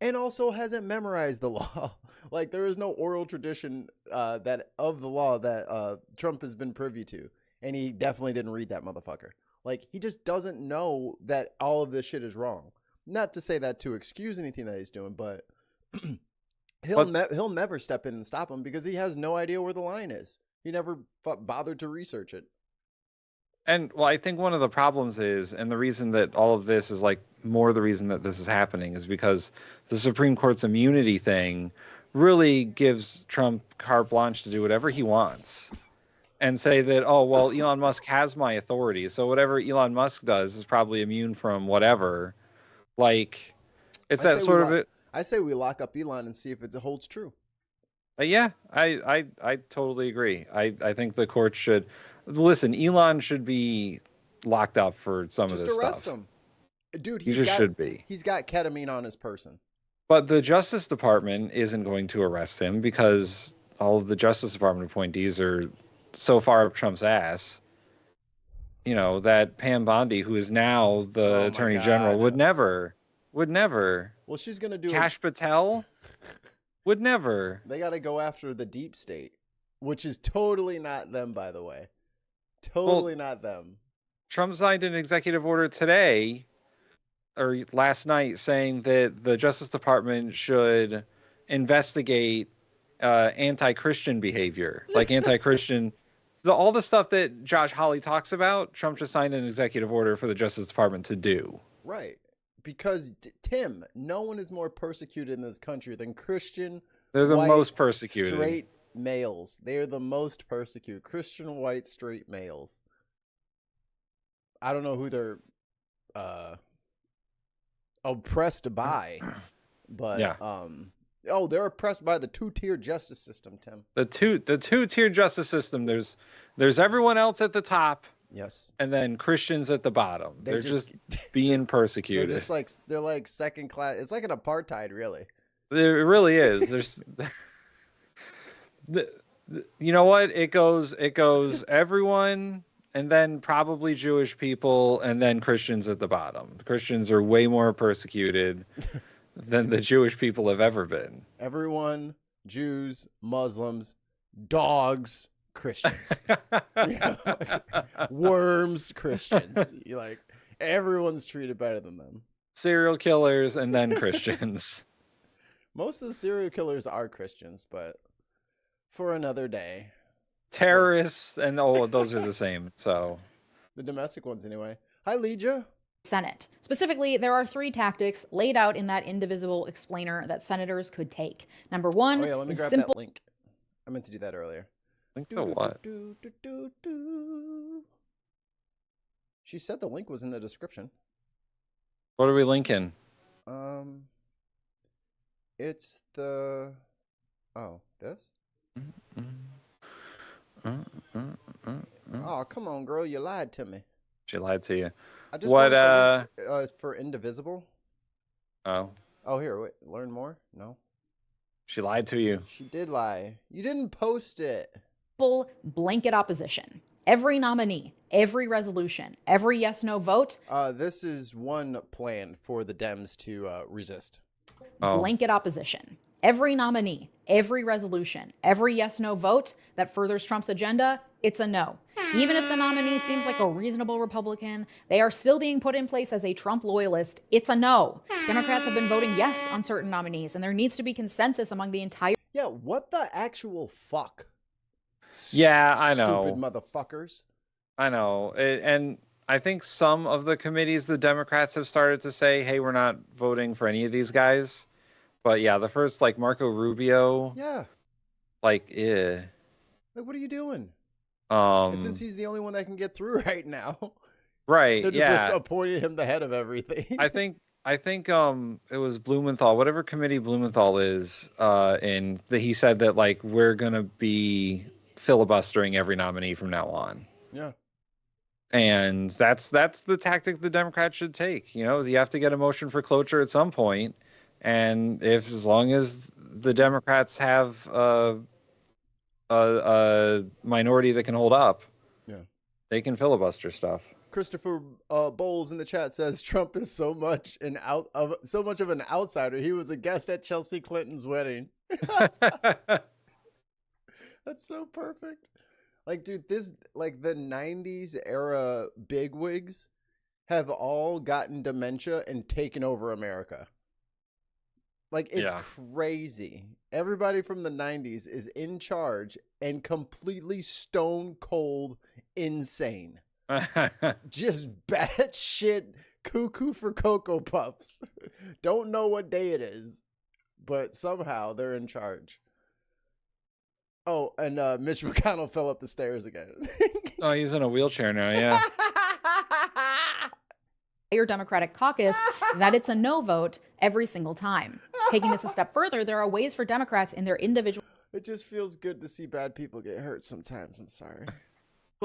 and also hasn't memorized the law. Like, there is no oral tradition that of the law that Trump has been privy to. And he definitely didn't read that motherfucker. Like, he just doesn't know that all of this shit is wrong. Not to say that to excuse anything that he's doing, but he'll never step in and stop him because he has no idea where the line is. He never bothered to research it. And well, I think one of the problems is, and the reason that all of this is like more the reason that this is happening is because the Supreme Court's immunity thing really gives Trump carte blanche to do whatever he wants and say that, oh, well, Elon Musk has my authority. So whatever Elon Musk does is probably immune from whatever. Like, it's that sort of it. I say we lock up Elon and see if it holds true. Yeah, I totally agree. I think the court should listen. Elon should be locked up for some of this stuff. Just arrest him, dude. He just should be. He's got ketamine on his person. But the Justice Department isn't going to arrest him because all of the Justice Department appointees are so far up Trump's ass. You know, that Pam Bondi, who is now the Attorney General, would never. Well, she's gonna do Kash Patel. Would never. They got to go after the deep state, which is totally not them, by the way. Totally not them. Trump signed an executive order today or last night saying that the Justice Department should investigate anti-Christian behavior, like anti-Christian. All the stuff that Josh Hawley talks about, Trump just signed an executive order for the Justice Department to do. Right. Because, Tim, no one is more persecuted in this country than Christian. They're the white, most persecuted. Straight males. They are the most persecuted. Christian white straight males. I don't know who they're oppressed by, but yeah. They're oppressed by the two-tier justice system, Tim. The two-tier justice system. There's everyone else at the top. Yes. And then Christians at the bottom. They're just being persecuted. They're like second class. It's like an apartheid, really. It really is. There's you know what? It goes everyone and then probably Jewish people and then Christians at the bottom. The Christians are way more persecuted than the Jewish people have ever been. Everyone, Jews, Muslims, dogs, Christians. Worms, Christians. Everyone's treated better than them. Serial killers and then Christians. Most of the serial killers are Christians, but for another day. Terrorists and those are the same. So the domestic ones anyway. Hi, Legia. Senate. Specifically, there are 3 tactics laid out in that indivisible explainer that senators could take. Number 1 let me is grab simple. That link. I meant to do that earlier. Link to what? She said the link was in the description. What are we linking? It's the this? Oh, come on, girl, you lied to me. She lied to you. I just what for indivisible? Oh, here, wait, learn more? No. She lied to you. She did lie. You didn't post it. Full blanket opposition. Every nominee, every resolution, every yes/no vote. This is one plan for the Dems to resist. Blanket opposition. Every nominee, every resolution, every yes/no vote that furthers Trump's agenda, it's a no. Even if the nominee seems like a reasonable Republican, they are still being put in place as a Trump loyalist. It's a no. Democrats have been voting yes on certain nominees, and there needs to be consensus among the entire. Yeah, what the actual fuck? Yeah, I know. Stupid motherfuckers. I know. And I think some of the committees, the Democrats have started to say, hey, we're not voting for any of these guys. But yeah, the first, Marco Rubio. Yeah. What are you doing? And since he's the only one that can get through right now. Right, they're just appointing him the head of everything. I think it was Blumenthal, whatever committee Blumenthal is, and he said that, we're going to be filibustering every nominee from now on. Yeah. And that's the tactic the Democrats should take. You have to get a motion for cloture at some point. And as long as the Democrats have a minority that can hold up, they can filibuster stuff. Christopher Bowles in the chat says Trump is so much of an outsider. He was a guest at Chelsea Clinton's wedding. That's so perfect. Dude, the 90s era bigwigs have all gotten dementia and taken over America. It's crazy. Everybody from the 90s is in charge and completely stone cold insane. Just batshit cuckoo for Cocoa Puffs. Don't know what day it is, but somehow they're in charge. Oh, and Mitch McConnell fell up the stairs again. Oh, he's in a wheelchair now, yeah. Your Democratic caucus that it's a no vote every single time. Taking this a step further, there are ways for Democrats in their individual It just feels good to see bad people get hurt sometimes. I'm sorry.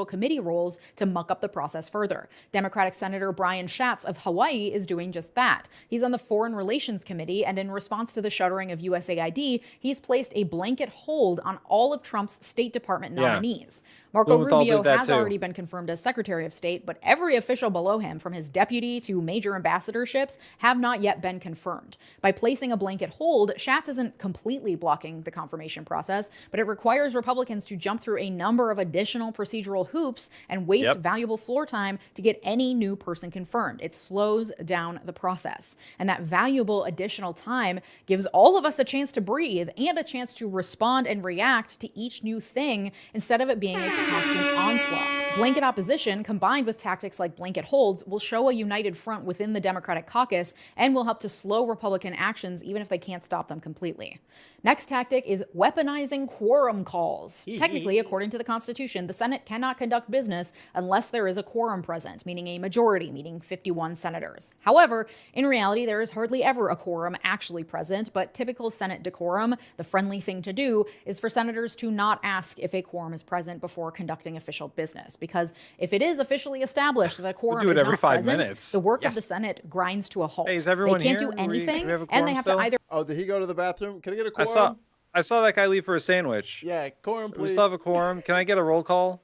committee roles to muck up the process further. Democratic Senator Brian Schatz of Hawaii is doing just that. He's on the Foreign Relations Committee, and in response to the shuttering of USAID, he's placed a blanket hold on all of Trump's State Department nominees. Marco Rubio has already been confirmed as Secretary of State, but every official below him, from his deputy to major ambassadorships, have not yet been confirmed. By placing a blanket hold, Schatz isn't completely blocking the confirmation process, but it requires Republicans to jump through a number of additional procedural hoops and waste valuable floor time to get any new person confirmed. It slows down the process. And that valuable additional time gives all of us a chance to breathe and a chance to respond and react to each new thing instead of it being a constant onslaught. Blanket opposition, combined with tactics like blanket holds, will show a united front within the Democratic caucus and will help to slow Republican actions even if they can't stop them completely. Next tactic is weaponizing quorum calls. Technically, according to the Constitution, the Senate cannot conduct business unless there is a quorum present, meaning a majority, meaning 51 senators. However, in reality, there is hardly ever a quorum actually present, but typical Senate decorum, the friendly thing to do, is for senators to not ask if a quorum is present before conducting official business. Because if it is officially established that a quorum is not present, the work of the Senate grinds to a halt. Hey, is everyone they can't here? do anything, Do we and they have to either... Oh, did he go to the bathroom? Can I get a quorum? I saw that guy leave for a sandwich. Yeah, quorum, please. We still have a quorum. Can I get a roll call?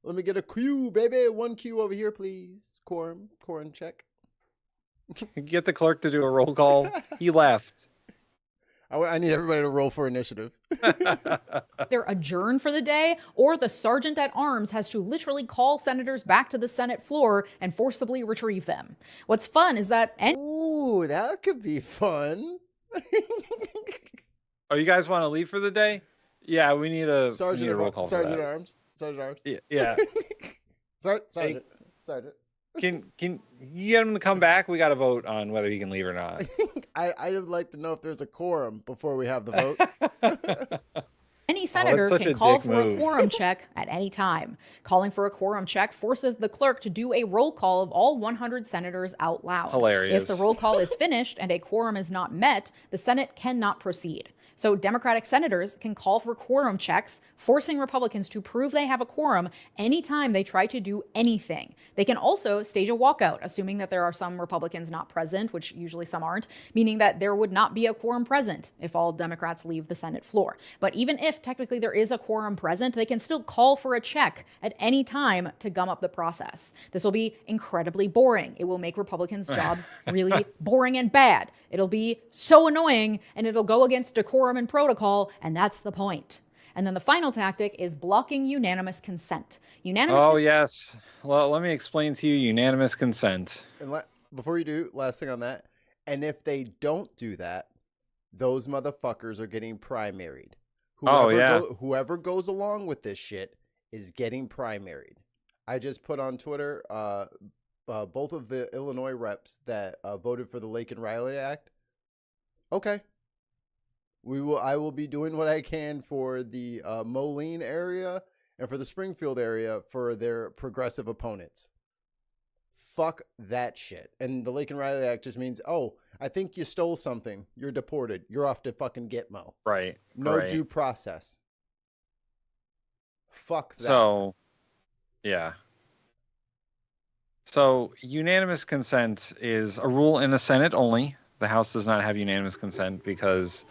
Let me get a queue, baby. One queue over here, please. Quorum check. Get the clerk to do a roll call. He left. I need everybody to roll for initiative. They're adjourned for the day, or the sergeant at arms has to literally call senators back to the Senate floor and forcibly retrieve them. What's fun is that... Ooh, that could be fun. Oh, you guys want to leave for the day? Yeah, we need a roll call Sergeant for that. Arms. Sergeant Arms. Yeah. Sergeant. Can you get him to come back? We got to vote on whether he can leave or not. I'd like to know if there's a quorum before we have the vote. Any senator can call for a quorum check at any time. Calling for a quorum check forces the clerk to do a roll call of all 100 senators out loud. Hilarious. If the roll call is finished and a quorum is not met, the Senate cannot proceed. So Democratic senators can call for quorum checks, forcing Republicans to prove they have a quorum anytime they try to do anything. They can also stage a walkout, assuming that there are some Republicans not present, which usually some aren't, meaning that there would not be a quorum present if all Democrats leave the Senate floor. But even if technically there is a quorum present, they can still call for a check at any time to gum up the process. This will be incredibly boring. It will make Republicans' jobs really boring and bad. It'll be so annoying, and it'll go against decorum and protocol, and that's the point. And then the final tactic is blocking unanimous consent. Yes. Well, let me explain to you unanimous consent. And before you do, last thing on that. And if they don't do that, those motherfuckers are getting primaried. Whoever goes along with this shit is getting primaried. I just put on Twitter both of the Illinois reps that voted for the Lake and Riley Act. Okay. I will be doing what I can for the Moline area and for the Springfield area for their progressive opponents. Fuck that shit. And the Lake and Riley Act just means, I think you stole something. You're deported. You're off to fucking Gitmo. Right. No due process. Fuck that. So, yeah. So, unanimous consent is a rule in the Senate only. The House does not have unanimous consent because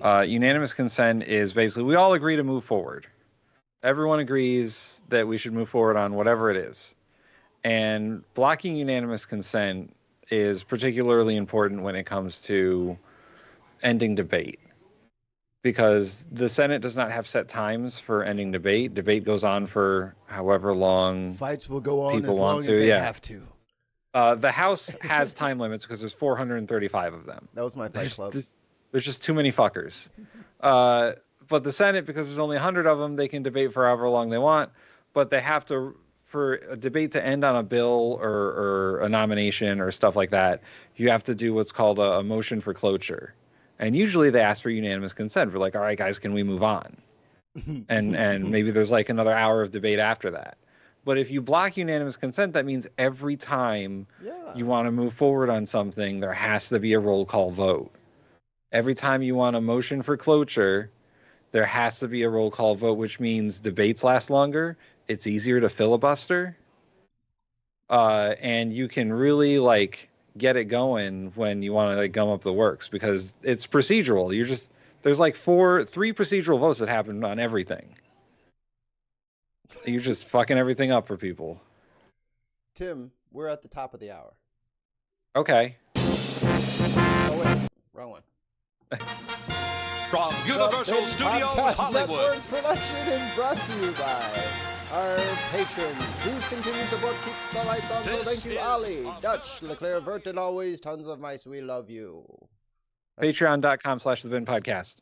unanimous consent is basically we all agree to move forward. Everyone agrees that we should move forward on whatever it is. And blocking unanimous consent is particularly important when it comes to ending debate. Because the Senate does not have set times for ending debate. Debate goes on for however long fights will go on people as long want as to. they have to. The House has time limits because there's 435 of them. That was my Fight Club. There's just too many fuckers. But the Senate, because there's only 100 of them, they can debate for however long they want. But they have to for a debate to end on a bill or a nomination or stuff like that, you have to do what's called a motion for cloture. And usually they ask for unanimous consent. We're like, all right, guys, can we move on? and maybe there's like another hour of debate after that. But if you block unanimous consent, that means every time you want to move forward on something, there has to be a roll call vote. Every time you want a motion for cloture, there has to be a roll call vote, which means debates last longer. It's easier to filibuster. And you can really like get it going when you want to like gum up the works because it's procedural. There's like 3 procedural votes that happen on everything. You're just fucking everything up for people. Tim, we're at the top of the hour. Okay. Oh, wait. Wrong one. From Universal Studios Hollywood. Production is brought to you by our patrons, whose continued support keeps the lights on. So thank you, Ali, Dutch, Leclerc, Vert, and always tons of mice. We love you. Patreon.com/The Bin Podcast.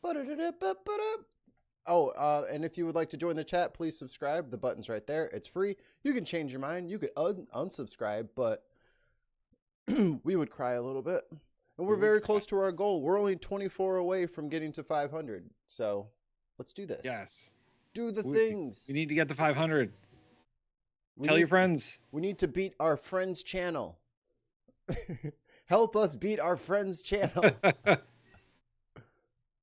Oh, and if you would like to join the chat, please subscribe. The button's right there. It's free. You can change your mind. You could unsubscribe, but we would cry a little bit. And we're very close to our goal. We're only 24 away from getting to 500. So let's do this. Yes. Do the things. We need to get to 500. Tell your friends. We need to beat our friends' channel. Help us beat our friends' channel.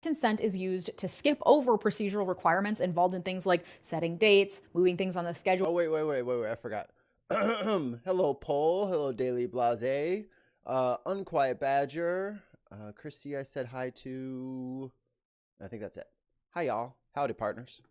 Consent is used to skip over procedural requirements involved in things like setting dates, moving things on the schedule. Oh, wait, I forgot. Hello, Poll. Hello, Daily Blase. Unquiet Badger. Chrissy, I said hi to. I think that's it. Hi, y'all. Howdy, partners.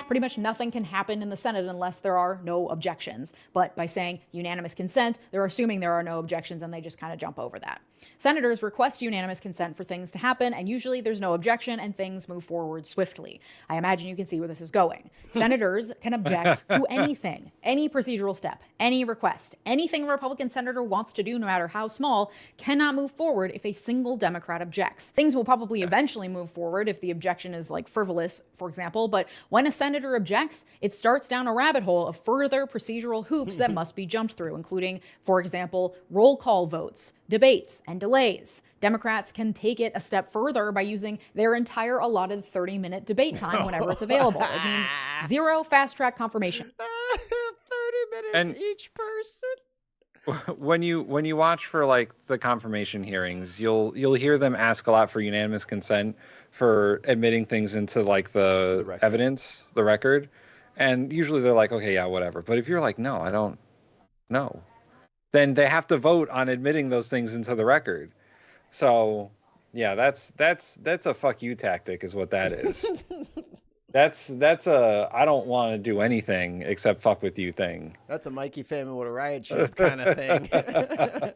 Pretty much nothing can happen in the Senate unless there are no objections. But by saying unanimous consent, they're assuming there are no objections and they just kind of jump over that. Senators request unanimous consent for things to happen, and usually there's no objection and things move forward swiftly. I imagine you can see where this is going. Senators can object to anything, any procedural step, any request. Anything a Republican senator wants to do, no matter how small, cannot move forward if a single Democrat objects. Things will probably eventually move forward if the objection is like frivolous, for example, but when a senator objects, it starts down a rabbit hole of further procedural hoops that must be jumped through, including, for example, roll call votes, debates, and delays. Democrats can take it a step further by using their entire allotted 30-minute debate time whenever it's available. It means 0 fast-track confirmation. 30 minutes each person. When you watch for like the confirmation hearings, you'll hear them ask a lot for unanimous consent for admitting things into like the record. Evidence, the record, and usually they're like, okay, yeah, whatever. But if you're like, no, I don't know, then they have to vote on admitting those things into the record. So yeah, that's a fuck you tactic, is what that is. That's a I don't want to do anything except fuck with you thing. That's a Mikey family with a riot shirt kind of thing.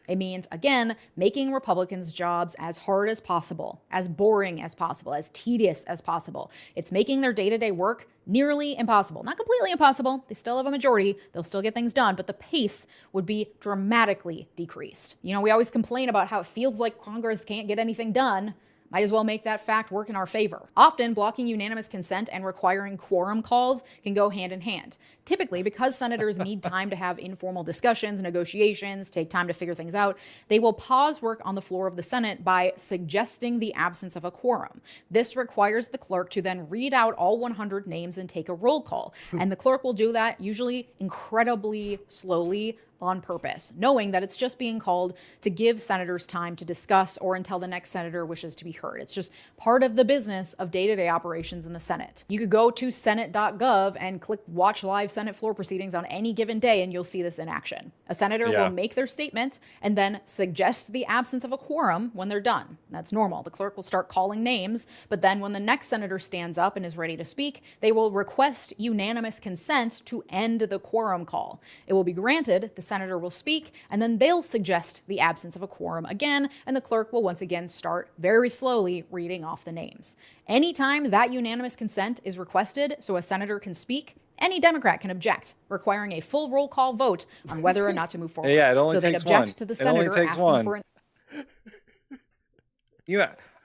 It means, again, making Republicans' jobs as hard as possible, as boring as possible, as tedious as possible. It's making their day-to-day work nearly impossible. Not completely impossible. They still have a majority. They'll still get things done, but the pace would be dramatically decreased. You know, we always complain about how it feels like Congress can't get anything done. Might as well make that fact work in our favor. Often, blocking unanimous consent and requiring quorum calls can go hand in hand. Typically, because senators need time to have informal discussions, negotiations, take time to figure things out, they will pause work on the floor of the Senate by suggesting the absence of a quorum. This requires the clerk to then read out all 100 names and take a roll call. And the clerk will do that usually incredibly slowly, on purpose, knowing that it's just being called to give senators time to discuss or until the next senator wishes to be heard. It's just part of the business of day-to-day operations in the Senate. You could go to senate.gov and click watch live Senate floor proceedings on any given day and you'll see this in action. A senator will make their statement and then suggest the absence of a quorum when they're done. That's normal. The clerk will start calling names, but then when the next senator stands up and is ready to speak, they will request unanimous consent to end the quorum call. It will be granted. The senator will speak, and then they'll suggest the absence of a quorum again, and the clerk will once again start very slowly reading off the names. Anytime that unanimous consent is requested so a senator can speak, any Democrat can object, requiring a full roll call vote on whether or not to move forward. Yeah, it only so takes they'd object one. to the It senator only takes asking one. for an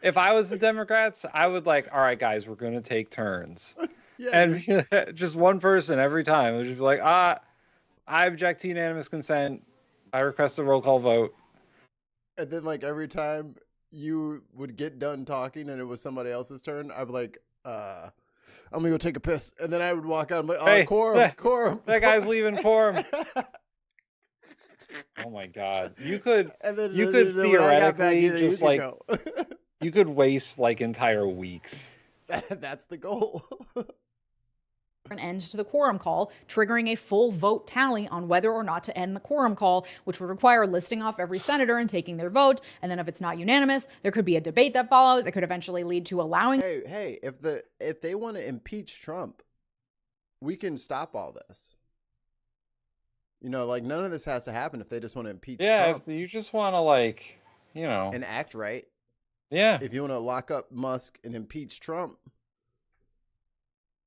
If I was the Democrats, I would like, all right, guys, we're going to take turns. and just one person every time. It would just be like, I object to unanimous consent. I request a roll call vote. And then, like, every time you would get done talking and it was somebody else's turn, I'd be like, I'm gonna go take a piss. And then I would walk out and be like, Hey, quorum. That guy's leaving quorum. Oh my God. You could theoretically just like, you could waste like entire weeks. That's the goal. An end to the quorum call, triggering a full vote tally on whether or not to end the quorum call, which would require listing off every senator and taking their vote. And then if it's not unanimous, there could be a debate that follows. It could eventually lead to allowing. Hey, if they want to impeach Trump, we can stop all this. You know, like, none of this has to happen if they just want to impeach Trump. Yeah, if you just want to, like, you know, and act right. Yeah. If you want to lock up Musk and impeach Trump,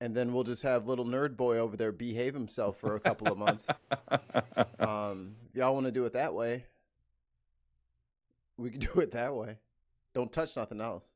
and then we'll just have little nerd boy over there behave himself for a couple of months. If y'all want to do it that way, we can do it that way. Don't touch nothing else.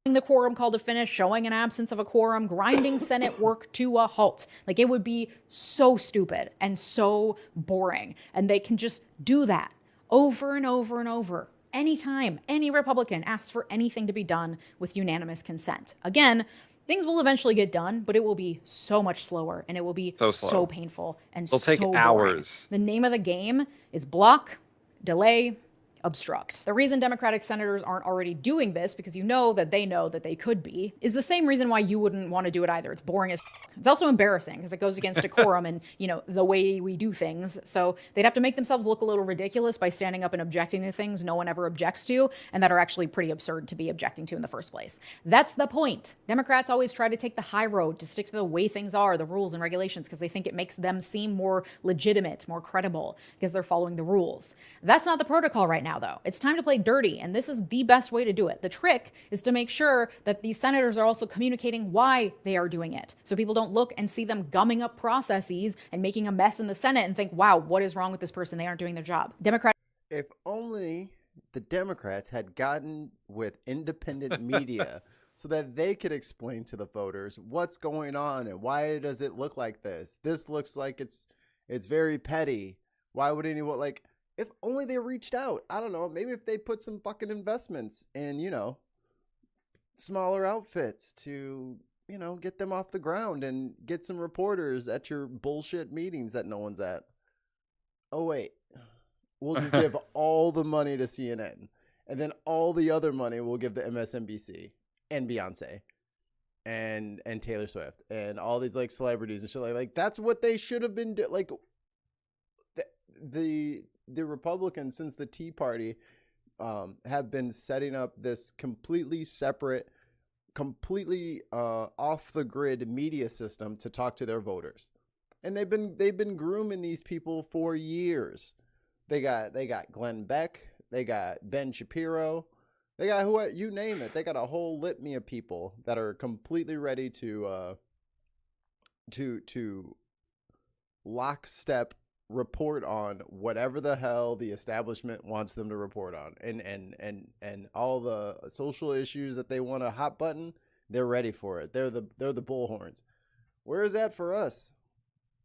The quorum call to finish, showing an absence of a quorum, grinding Senate work to a halt. Like, it would be so stupid and so boring. And they can just do that over and over and over. Anytime any Republican asks for anything to be done with unanimous consent. Again, things will eventually get done, but it will be so much slower and it will be so painful and It'll take boring. hours. The name of the game is block, delay, obstruct. The reason Democratic senators aren't already doing this, because you know that they could be, is the same reason why you wouldn't want to do it either. It's boring as It's also embarrassing because it goes against decorum and, you know, the way we do things. So they'd have to make themselves look a little ridiculous by standing up and objecting to things no one ever objects to and that are actually pretty absurd to be objecting to in the first place. That's the point. Democrats always try to take the high road, to stick to the way things are, the rules and regulations, because they think it makes them seem more legitimate, more credible, because they're following the rules. That's not the protocol right now, though. It's time to play dirty, and this is the best way to do it. The trick is to make sure that these senators are also communicating why they are doing it, so people don't look and see them gumming up processes and making a mess in the Senate and think, wow, what is wrong with this person? They aren't doing their job. If only the Democrats had gotten with independent media so that they could explain to the voters what's going on and why does it look like this? This looks like it's very petty. Why would anyone, like, if only they reached out. I don't know, maybe if they put some fucking investments in, you know, smaller outfits to, you know, get them off the ground and get some reporters at your bullshit meetings that no one's at. Oh, wait. We'll just give all the money to CNN. And then all the other money we'll give to MSNBC and Beyonce and Taylor Swift and all these, like, celebrities and shit like that's what they should have been doing. Like, the Republicans, since the Tea Party, have been setting up this completely separate, completely off the grid media system to talk to their voters, and they've been grooming these people for years. They got Glenn Beck, they got Ben Shapiro, they got who, you name it. They got a whole litany of people that are completely ready to lockstep report on whatever the hell the establishment wants them to report on, and all the social issues that they want to hot button, they're ready for it. They're the bullhorns. Where is that for us?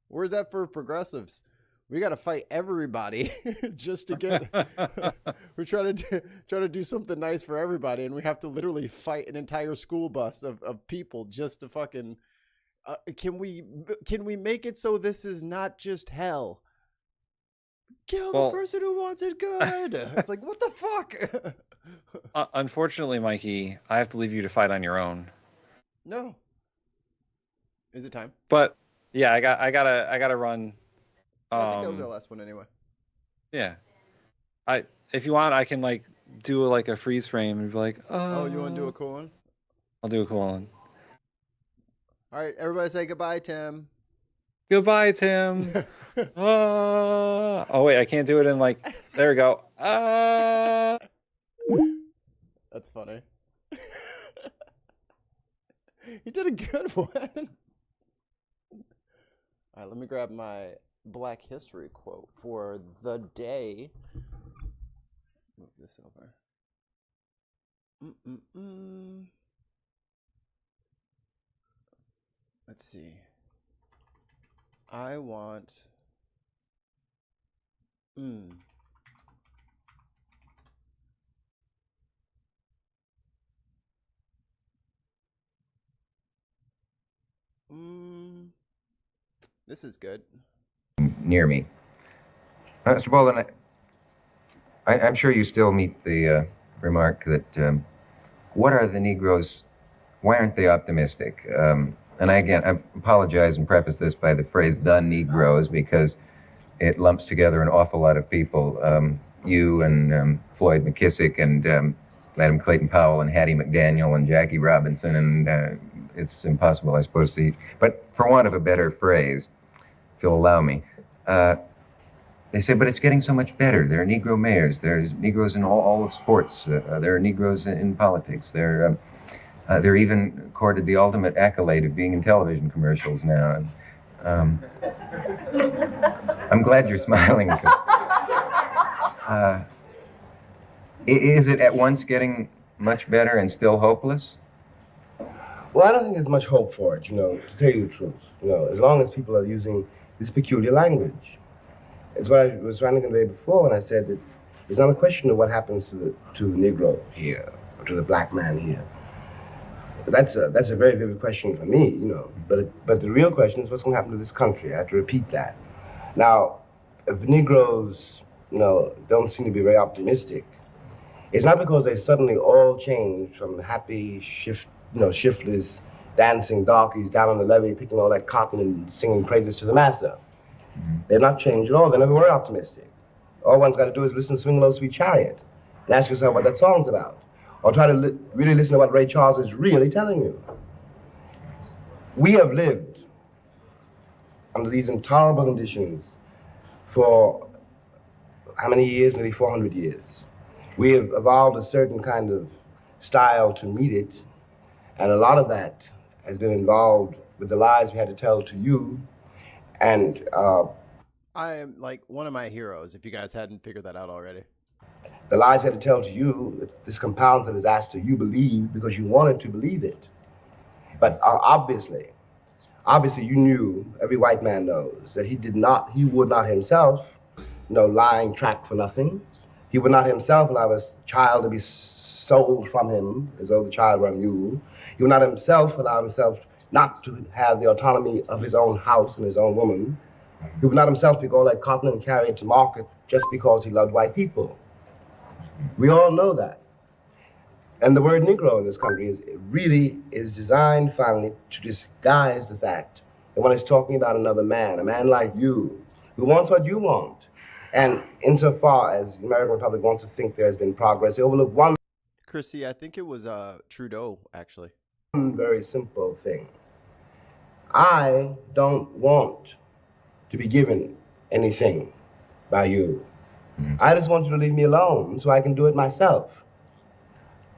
Where's that for progressives? We got to fight everybody just to get. We're trying to do something nice for everybody, and we have to literally fight an entire school bus of people just to fucking. Can we make it so this is not just hell? Kill the person who wants it good. It's like, what the fuck? Unfortunately, Mikey, I have to leave you to fight on your own. No. Is it time? But yeah, I gotta run. I think that was our last one anyway. Yeah. If you want, I can like do like a freeze frame and be like, oh, you want to do a cool one? I'll do a cool one. All right, everybody say goodbye, Tim. Goodbye, Tim. Oh wait, I can't do it in like. There we go. That's funny. You did a good one. All right, let me grab my Black History quote for the day. Move this over. Let's Let's see. I want. This is good. Near me. Mr. Bolden, I'm sure you still meet the remark that what are the Negroes, why aren't they optimistic? And I apologize and preface this by the phrase the Negroes because it lumps together an awful lot of people. You and Floyd McKissick and Madam Clayton Powell and Hattie McDaniel and Jackie Robinson, and it's impossible, I suppose, to... But for want of a better phrase, if you'll allow me, they say, but it's getting so much better. There are Negro mayors. There's Negroes in all of sports. There are Negroes in politics. They're even accorded the ultimate accolade of being in television commercials now. I'm glad you're smiling. Is it at once getting much better and still hopeless? Well, I don't think there's much hope for it, to tell you the truth. As long as people are using this peculiar language. It's what I was trying to convey before when I said that it's not a question of what happens to the Negro here, or to the black man here. That's a very vivid question for me, But the real question is what's going to happen to this country. I have to repeat that. Now, if Negroes, don't seem to be very optimistic, it's not because they suddenly all changed from happy, shiftless, dancing darkies down on the levee, picking all that cotton and singing praises to the master. They've not changed at all. They never were optimistic. All one's got to do is listen to Swing Low, Sweet Chariot and ask yourself what that song's about. Or try to really listen to what Ray Charles is really telling you. We have lived under these intolerable conditions for how many years? Nearly 400 years. We have evolved a certain kind of style to meet it, and a lot of that has been involved with the lies we had to tell to you. And I am like one of my heroes, if you guys hadn't figured that out already. The lies we had to tell to you, this compounds the disaster you believed because you wanted to believe it. But obviously you knew, every white man knows, that he would not himself, lying track for nothing. He would not himself allow his child to be sold from him as though the child were a mule. He would not himself allow himself not to have the autonomy of his own house and his own woman. He would not himself pick all that cotton and carry it to market just because he loved white people. We all know that. And the word Negro in this country really is designed finally to disguise the fact that when it's talking about another man, a man like you, who wants what you want. And insofar as the American Republic wants to think there has been progress, they overlook one... Chrissy, I think it was Trudeau, actually. One very simple thing. I don't want to be given anything by you. I just want you to leave me alone so I can do it myself.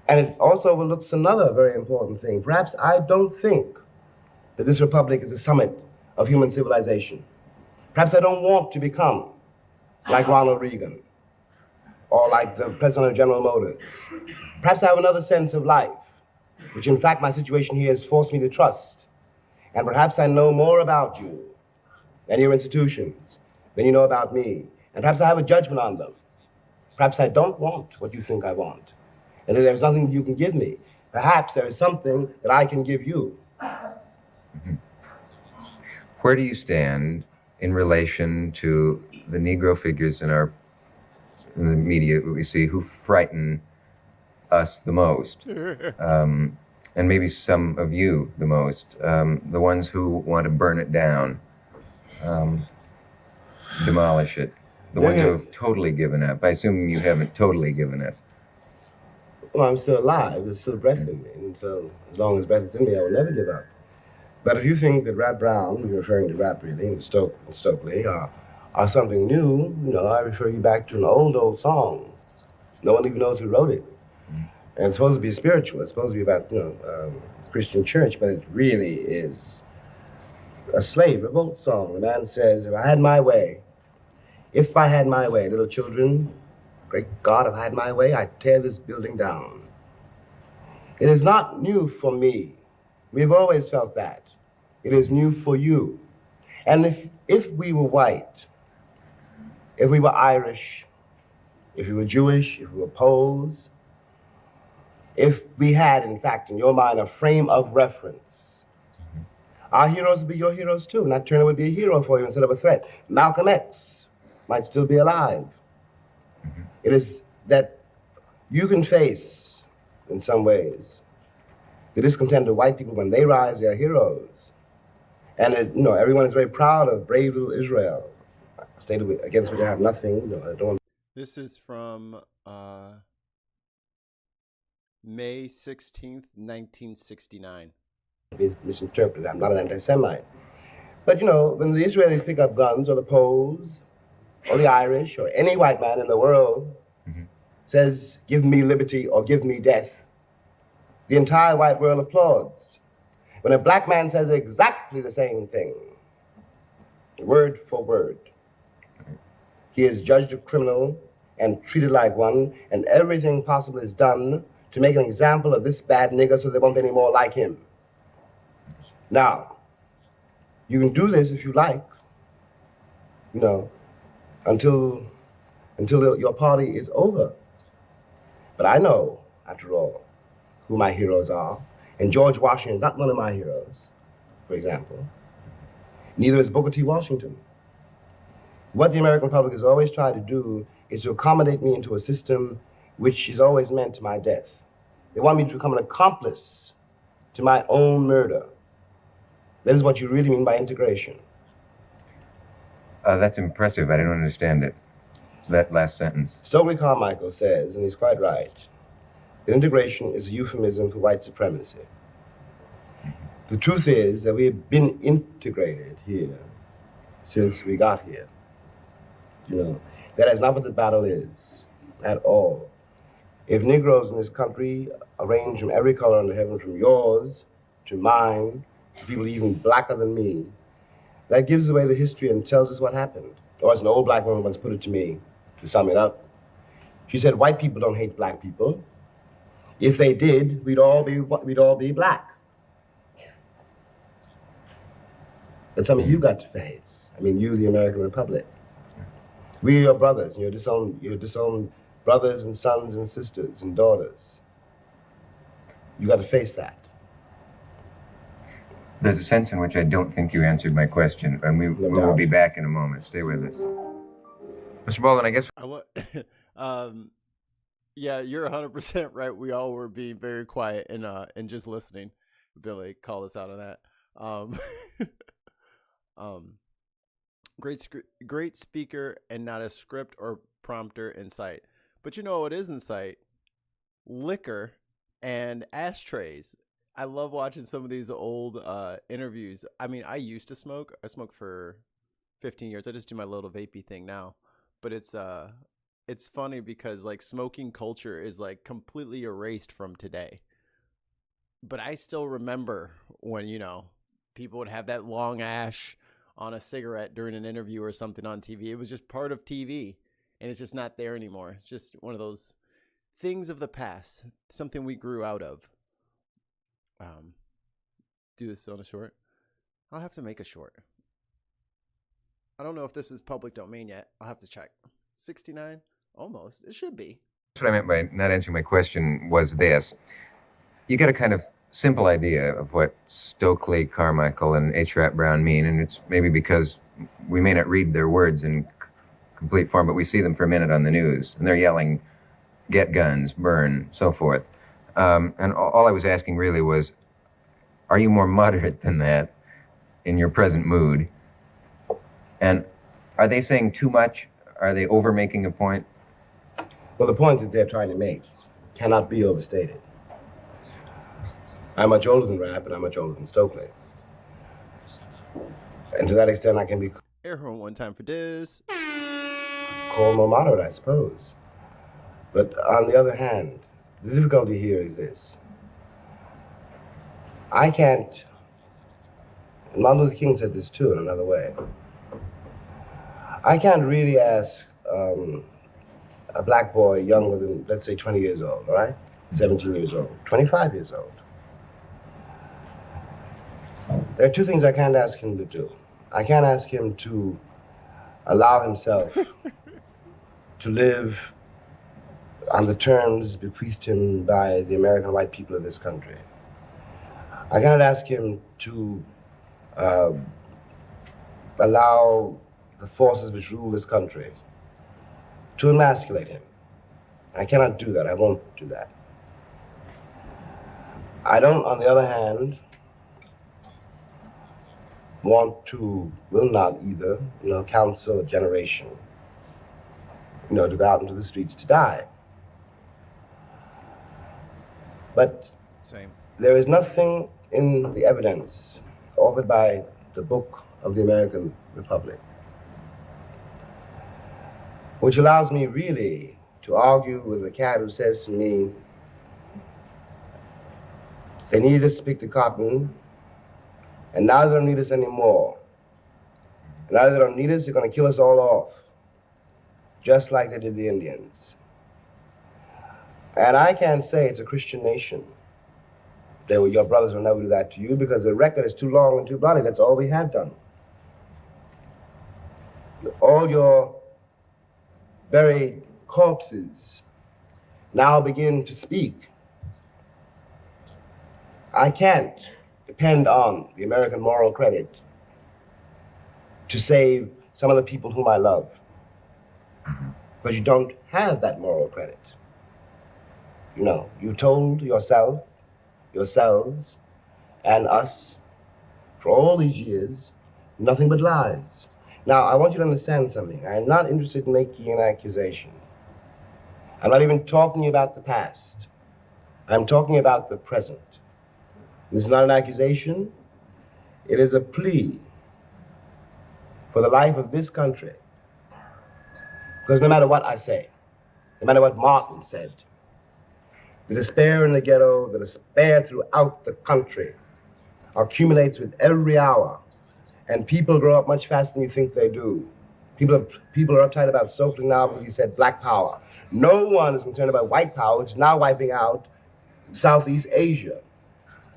And it also overlooks another very important thing. Perhaps I don't think that this republic is the summit of human civilization. Perhaps I don't want to become like Ronald Reagan or like the president of General Motors. Perhaps I have another sense of life, which in fact my situation here has forced me to trust. And perhaps I know more about you and your institutions than you know about me. And perhaps I have a judgment on them. Perhaps I don't want what you think I want. And if there's nothing you can give me, perhaps there is something that I can give you. Where do you stand in relation to the Negro figures in the media we see who frighten us the most? And maybe some of you the most, the ones who want to burn it down, demolish it, the ones who have totally given up. I assume you haven't totally given up. Well, I'm still alive. There's still breath in me. And so as long as breath is in me, I will never give up. But if you think that Rap Brown, you're referring to rap really, and Stokely, are something new, I refer you back to an old song. No one even knows who wrote it. And it's supposed to be spiritual. It's supposed to be about, Christian church, but it really is a slave revolt song. The man says, if I had my way, little children, great God, if I had my way, I'd tear this building down. It is not new for me. We've always felt that. It is new for you. And if we were white, if we were Irish, if we were Jewish, if we were Poles, if we had, in fact, in your mind, a frame of reference, our heroes would be your heroes too. Nat Turner would be a hero for you instead of a threat. Malcolm X might still be alive. It is that you can face, in some ways, the discontent of white people when they rise, they are heroes. And everyone is very proud of brave little Israel, a state against which I have nothing. I don't. This is from May 16th, 1969. Be misinterpreted. I'm not an anti-Semite. But when the Israelis pick up guns, or the Poles, or the Irish, or any white man in the world says, "Give me liberty or give me death," the entire white world applauds. When a black man says exactly the same thing, word for word, he is judged a criminal and treated like one, and everything possible is done to make an example of this bad nigger so there won't be any more like him. Now, you can do this if you like, until your party is over. But I know, after all, who my heroes are. And George Washington is not one of my heroes, for example. Neither is Booker T. Washington. What the American public has always tried to do is to accommodate me into a system which is always meant to my death. They want me to become an accomplice to my own murder. That is what you really mean by integration. That's impressive. I didn't understand it. That last sentence. Stokely Carmichael says, and he's quite right, that integration is a euphemism for white supremacy. The truth is that we have been integrated here since we got here. That is not what the battle is at all. If Negroes in this country, arranged from every color under heaven, from yours to mine, to people even blacker than me, that gives away the history and tells us what happened. Or as an old black woman once put it to me, to sum it up, she said, white people don't hate black people. If they did, we'd all be black. That's something you got to face. You, the American Republic. We are your brothers, and your disowned brothers and sons and sisters and daughters. You got to face that. There's a sense in which I don't think you answered my question, and we will be back in a moment. Stay with us. Mr. Baldwin, I guess... Yeah, you're 100% right. We all were being very quiet and just listening. Billy, call us out on that. Great speaker and not a script or prompter in sight. But you know what is in sight? Liquor and ashtrays. I love watching some of these old interviews. I used to smoke. I smoked for 15 years. I just do my little vapey thing now. But it's funny because smoking culture is completely erased from today. But I still remember when, people would have that long ash on a cigarette during an interview or something on TV. It was just part of TV, and it's just not there anymore. It's just one of those things of the past, something we grew out of. Do this on a short. I'll have to make a short. I don't know if this is public domain yet. I'll have to check. 69? Almost. It should be. What I meant by not answering my question was this. You get a kind of simple idea of what Stokely Carmichael and H. Rap Brown mean, and it's maybe because we may not read their words in complete form, but we see them for a minute on the news, and they're yelling, "Get guns, burn," so forth. And all I was asking really was, are you more moderate than that in your present mood? And are they saying too much? Are they over making a point? Well, the point that they're trying to make cannot be overstated. I'm much older than Rap, and I'm much older than Stokely. And to that extent, I can be Air horn one time for this. called more moderate, I suppose. But on the other hand, the difficulty here is this. I can't, and Martin Luther King said this too in another way, I can't really ask a black boy younger than, let's say, 20 years old, all right? 17 years old, 25 years old, There are two things I can't ask him to do. I can't ask him to allow himself to live on the terms bequeathed him by the American white people of this country. I cannot ask him to allow the forces which rule this country to emasculate him. I cannot do that. I won't do that. I don't, on the other hand, want to, will not either, counsel a generation, to go out into the streets to die. But there is nothing in the evidence offered by the book of the American Republic which allows me really to argue with the cat who says to me, they needed us to pick the cotton, and now they don't need us anymore. And now they don't need us, they're going to kill us all off, just like they did the Indians. And I can't say it's a Christian nation. Your brothers will never do that to you because the record is too long and too bloody. That's all we have done. All your buried corpses now begin to speak. I can't depend on the American moral credit to save some of the people whom I love. But you don't have that moral credit. You told yourself, yourselves, and us for all these years, nothing but lies. Now, I want you to understand something. I'm not interested in making an accusation. I'm not even talking about the past. I'm talking about the present. This is not an accusation. It is a plea for the life of this country. Because no matter what I say, no matter what Martin said, the despair in the ghetto, the despair throughout the country accumulates with every hour. And people grow up much faster than you think they do. People are uptight about Stokely now because he said black power. No one is concerned about white power, which is now wiping out Southeast Asia.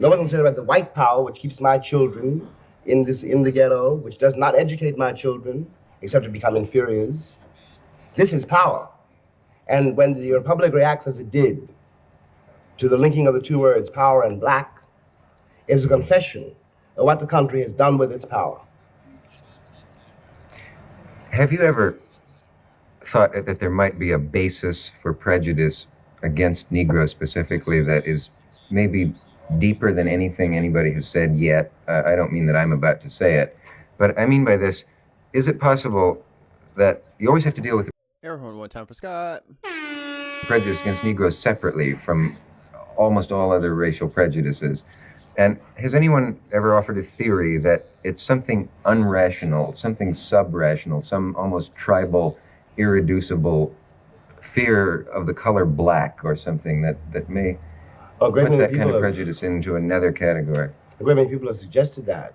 No one's concerned about the white power, which keeps my children in the ghetto, which does not educate my children, except to become inferiors. This is power. And when the Republic reacts as it did to the linking of the two words, power and black, it is a confession of what the country has done with its power. Have you ever thought that there might be a basis for prejudice against Negroes specifically that is maybe deeper than anything anybody has said yet? I don't mean that I'm about to say it, but I mean by this, is it possible that you always have to deal with air horn one time for Scott. Prejudice against Negroes separately from almost all other racial prejudices? And has anyone ever offered a theory that it's something unrational, something sub-rational, some almost tribal, irreducible fear of the color black or something that may put that kind of prejudice into another category? A great many people have suggested that.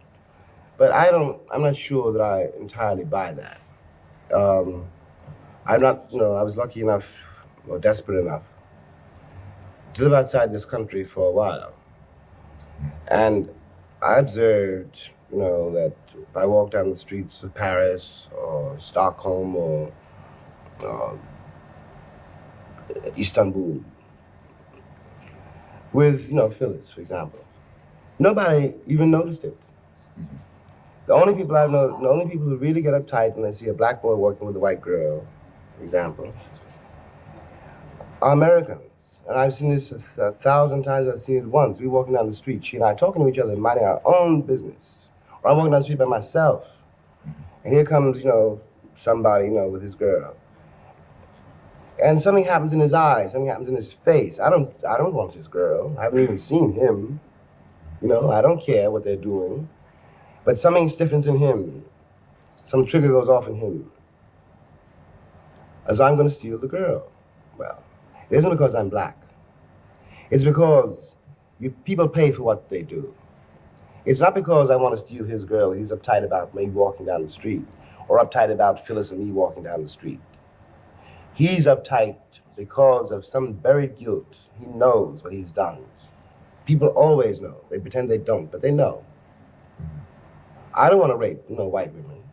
But I'm not sure that I entirely buy that. I'm not, I was lucky enough, or desperate enough, to live outside this country for a while. And I observed, that if I walk down the streets of Paris or Stockholm or Istanbul with, Phyllis, for example, nobody even noticed it. The only people I know, the only people who really get uptight when they see a black boy working with a white girl, for example, are Americans. And I've seen this 1,000 times, I've seen it once. We're walking down the street, she and I, talking to each other, minding our own business. Or I'm walking down the street by myself, and here comes, somebody, with his girl. And something happens in his eyes, something happens in his face. I don't want his girl. I haven't even seen him. I don't care what they're doing. But something stiffens in him. Some trigger goes off in him. As I'm going to steal the girl. Well, it isn't because I'm black. It's because people pay for what they do. It's not because I want to steal his girl, he's uptight about me walking down the street, or uptight about Phyllis and me walking down the street. He's uptight because of some buried guilt. He knows what he's done. People always know. They pretend they don't, but they know. I don't want to rape, white women.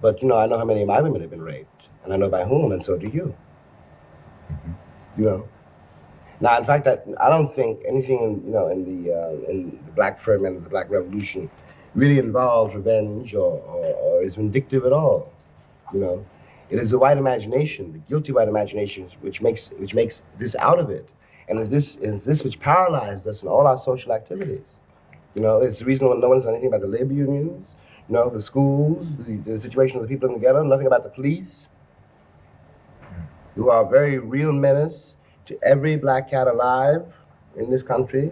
But, I know how many of my women have been raped. And I know by whom, and so do you. Now, in fact, I don't think anything, in the black ferment of the black revolution really involves revenge or is vindictive at all. It is the white imagination, the guilty white imagination, which makes this out of it, and it's this which paralyzed us in all our social activities. It's the reason no one knows anything about the labor unions, the schools, the situation of the people in the ghetto, nothing about the police, who are a very real menace to every black cat alive in this country.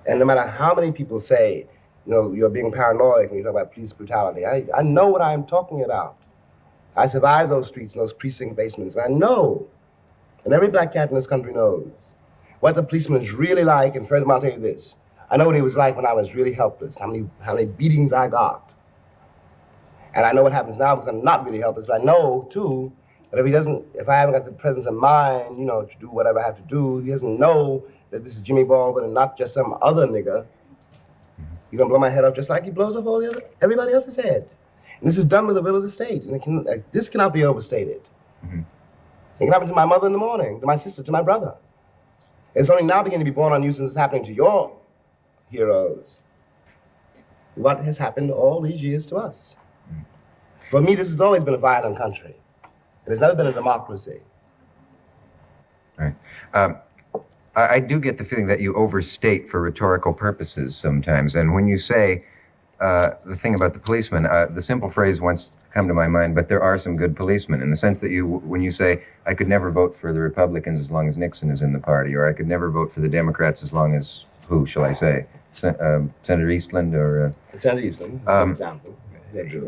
And no matter how many people say, you're being paranoid when you talk about police brutality, I know what I'm talking about. I survived those streets and those precinct basements. And I know, and every black cat in this country knows, what the policeman is really like. And furthermore, I'll tell you this. I know what he was like when I was really helpless, how many beatings I got. And I know what happens now because I'm not really helpless, but I know, too, that if I haven't got the presence of mind, to do whatever I have to do, he doesn't know that this is Jimmy Baldwin and not just some other nigga. He's gonna blow my head off just like he blows up everybody else's head. And this is done with the will of the state. And this cannot be overstated. It can happen to my mother in the morning, to my sister, to my brother. It's only now beginning to be born on you since it's happening to your heroes. What has happened all these years to us? For me, this has always been a violent country. It has never been a democracy. Right. I do get the feeling that you overstate for rhetorical purposes sometimes. And when you say the thing about the policeman, the simple phrase once come to my mind, but there are some good policemen, in the sense that when you say, I could never vote for the Republicans as long as Nixon is in the party, or I could never vote for the Democrats as long as, who shall I say, Senator Eastland or... Senator Eastland, for example.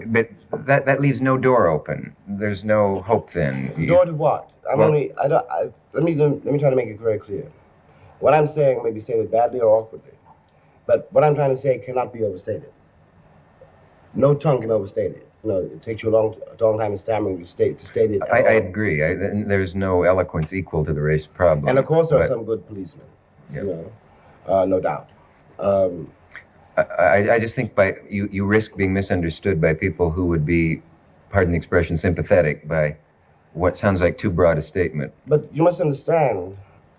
But that leaves no door open. There's no hope then. Door to what? Let me try to make it very clear. What I'm saying may be stated badly or awkwardly, but what I'm trying to say cannot be overstated. No tongue can overstate it. It takes you a long time in stammering to state it. I agree. There's no eloquence equal to the race problem. And of course there are some good policemen, no doubt. I just think you risk being misunderstood by people who would be, pardon the expression, sympathetic by what sounds like too broad a statement. But you must understand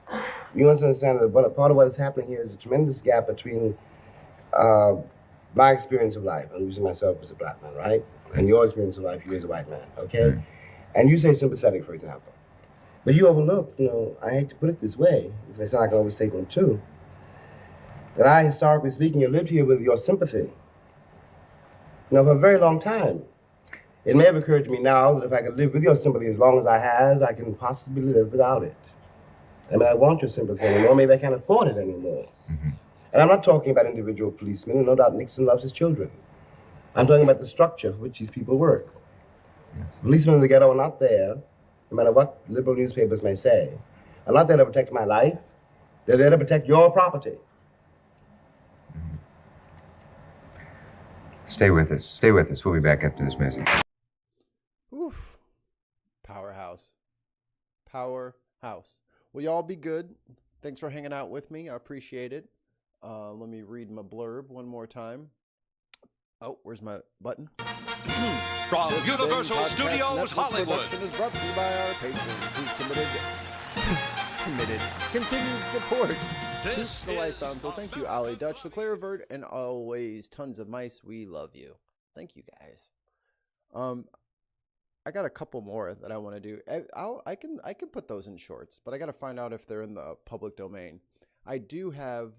that part of what is happening here is a tremendous gap between my experience of life, I'm using myself as a black man, right? And your experience of life, you as a white man, okay? And you say sympathetic, for example. But you overlook, I hate to put it this way, this may sound like an overstatement too, that I, historically speaking, have lived here with your sympathy, for a very long time. It may have occurred to me now that if I could live with your sympathy as long as I have, I can possibly live without it. I mean, I want your sympathy anymore. Maybe I can't afford it anymore. And I'm not talking about individual policemen, and no doubt Nixon loves his children. I'm talking about the structure for which these people work. Policemen in the ghetto are not there, no matter what liberal newspapers may say, are not there to protect my life. They're there to protect your property. Stay with us. Stay with us. We'll be back after this message. Oof. Powerhouse. Powerhouse. Well, y'all be good. Thanks for hanging out with me. I appreciate it. Let me read my blurb one more time. Oh, where's my button? From Universal Studios Hollywood. Production is brought to you by our patrons whose continued support keeps the lights on. So thank you, Ollie Dutch, the Clairvert, and always tons of mice. We love you. Thank you, guys. I got a couple more that I want to do. I can put those in shorts, but I got to find out if they're in the public domain. I do have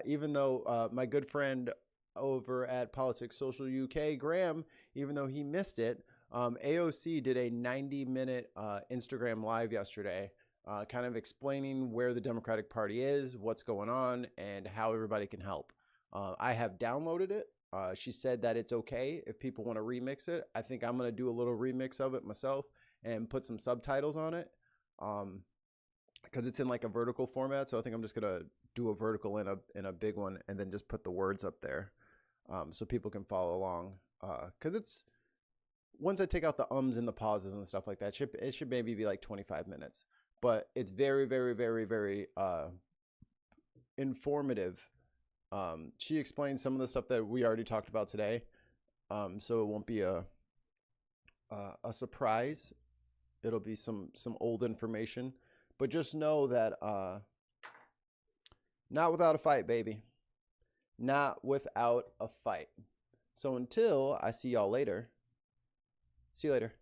even though my good friend over at Politics Social UK, Graham, even though he missed it, AOC did a 90-minute Instagram live yesterday, kind of explaining where the Democratic Party is, what's going on, and how everybody can help. I have downloaded it. She said that it's okay if people want to remix it. I think I'm going to do a little remix of it myself and put some subtitles on it. Because it's in like a vertical format, so I think I'm just gonna do a vertical in a big one, and then just put the words up there, so people can follow along. Because it's, once I take out the ums and the pauses and stuff like that, it should maybe be like 25 minutes. But it's very, very, very, very informative She explained some of the stuff that we already talked about today, so it won't be a surprise. It'll be some old information, but just know that not without a fight, baby. Not without a fight. So until I see y'all later. See you later.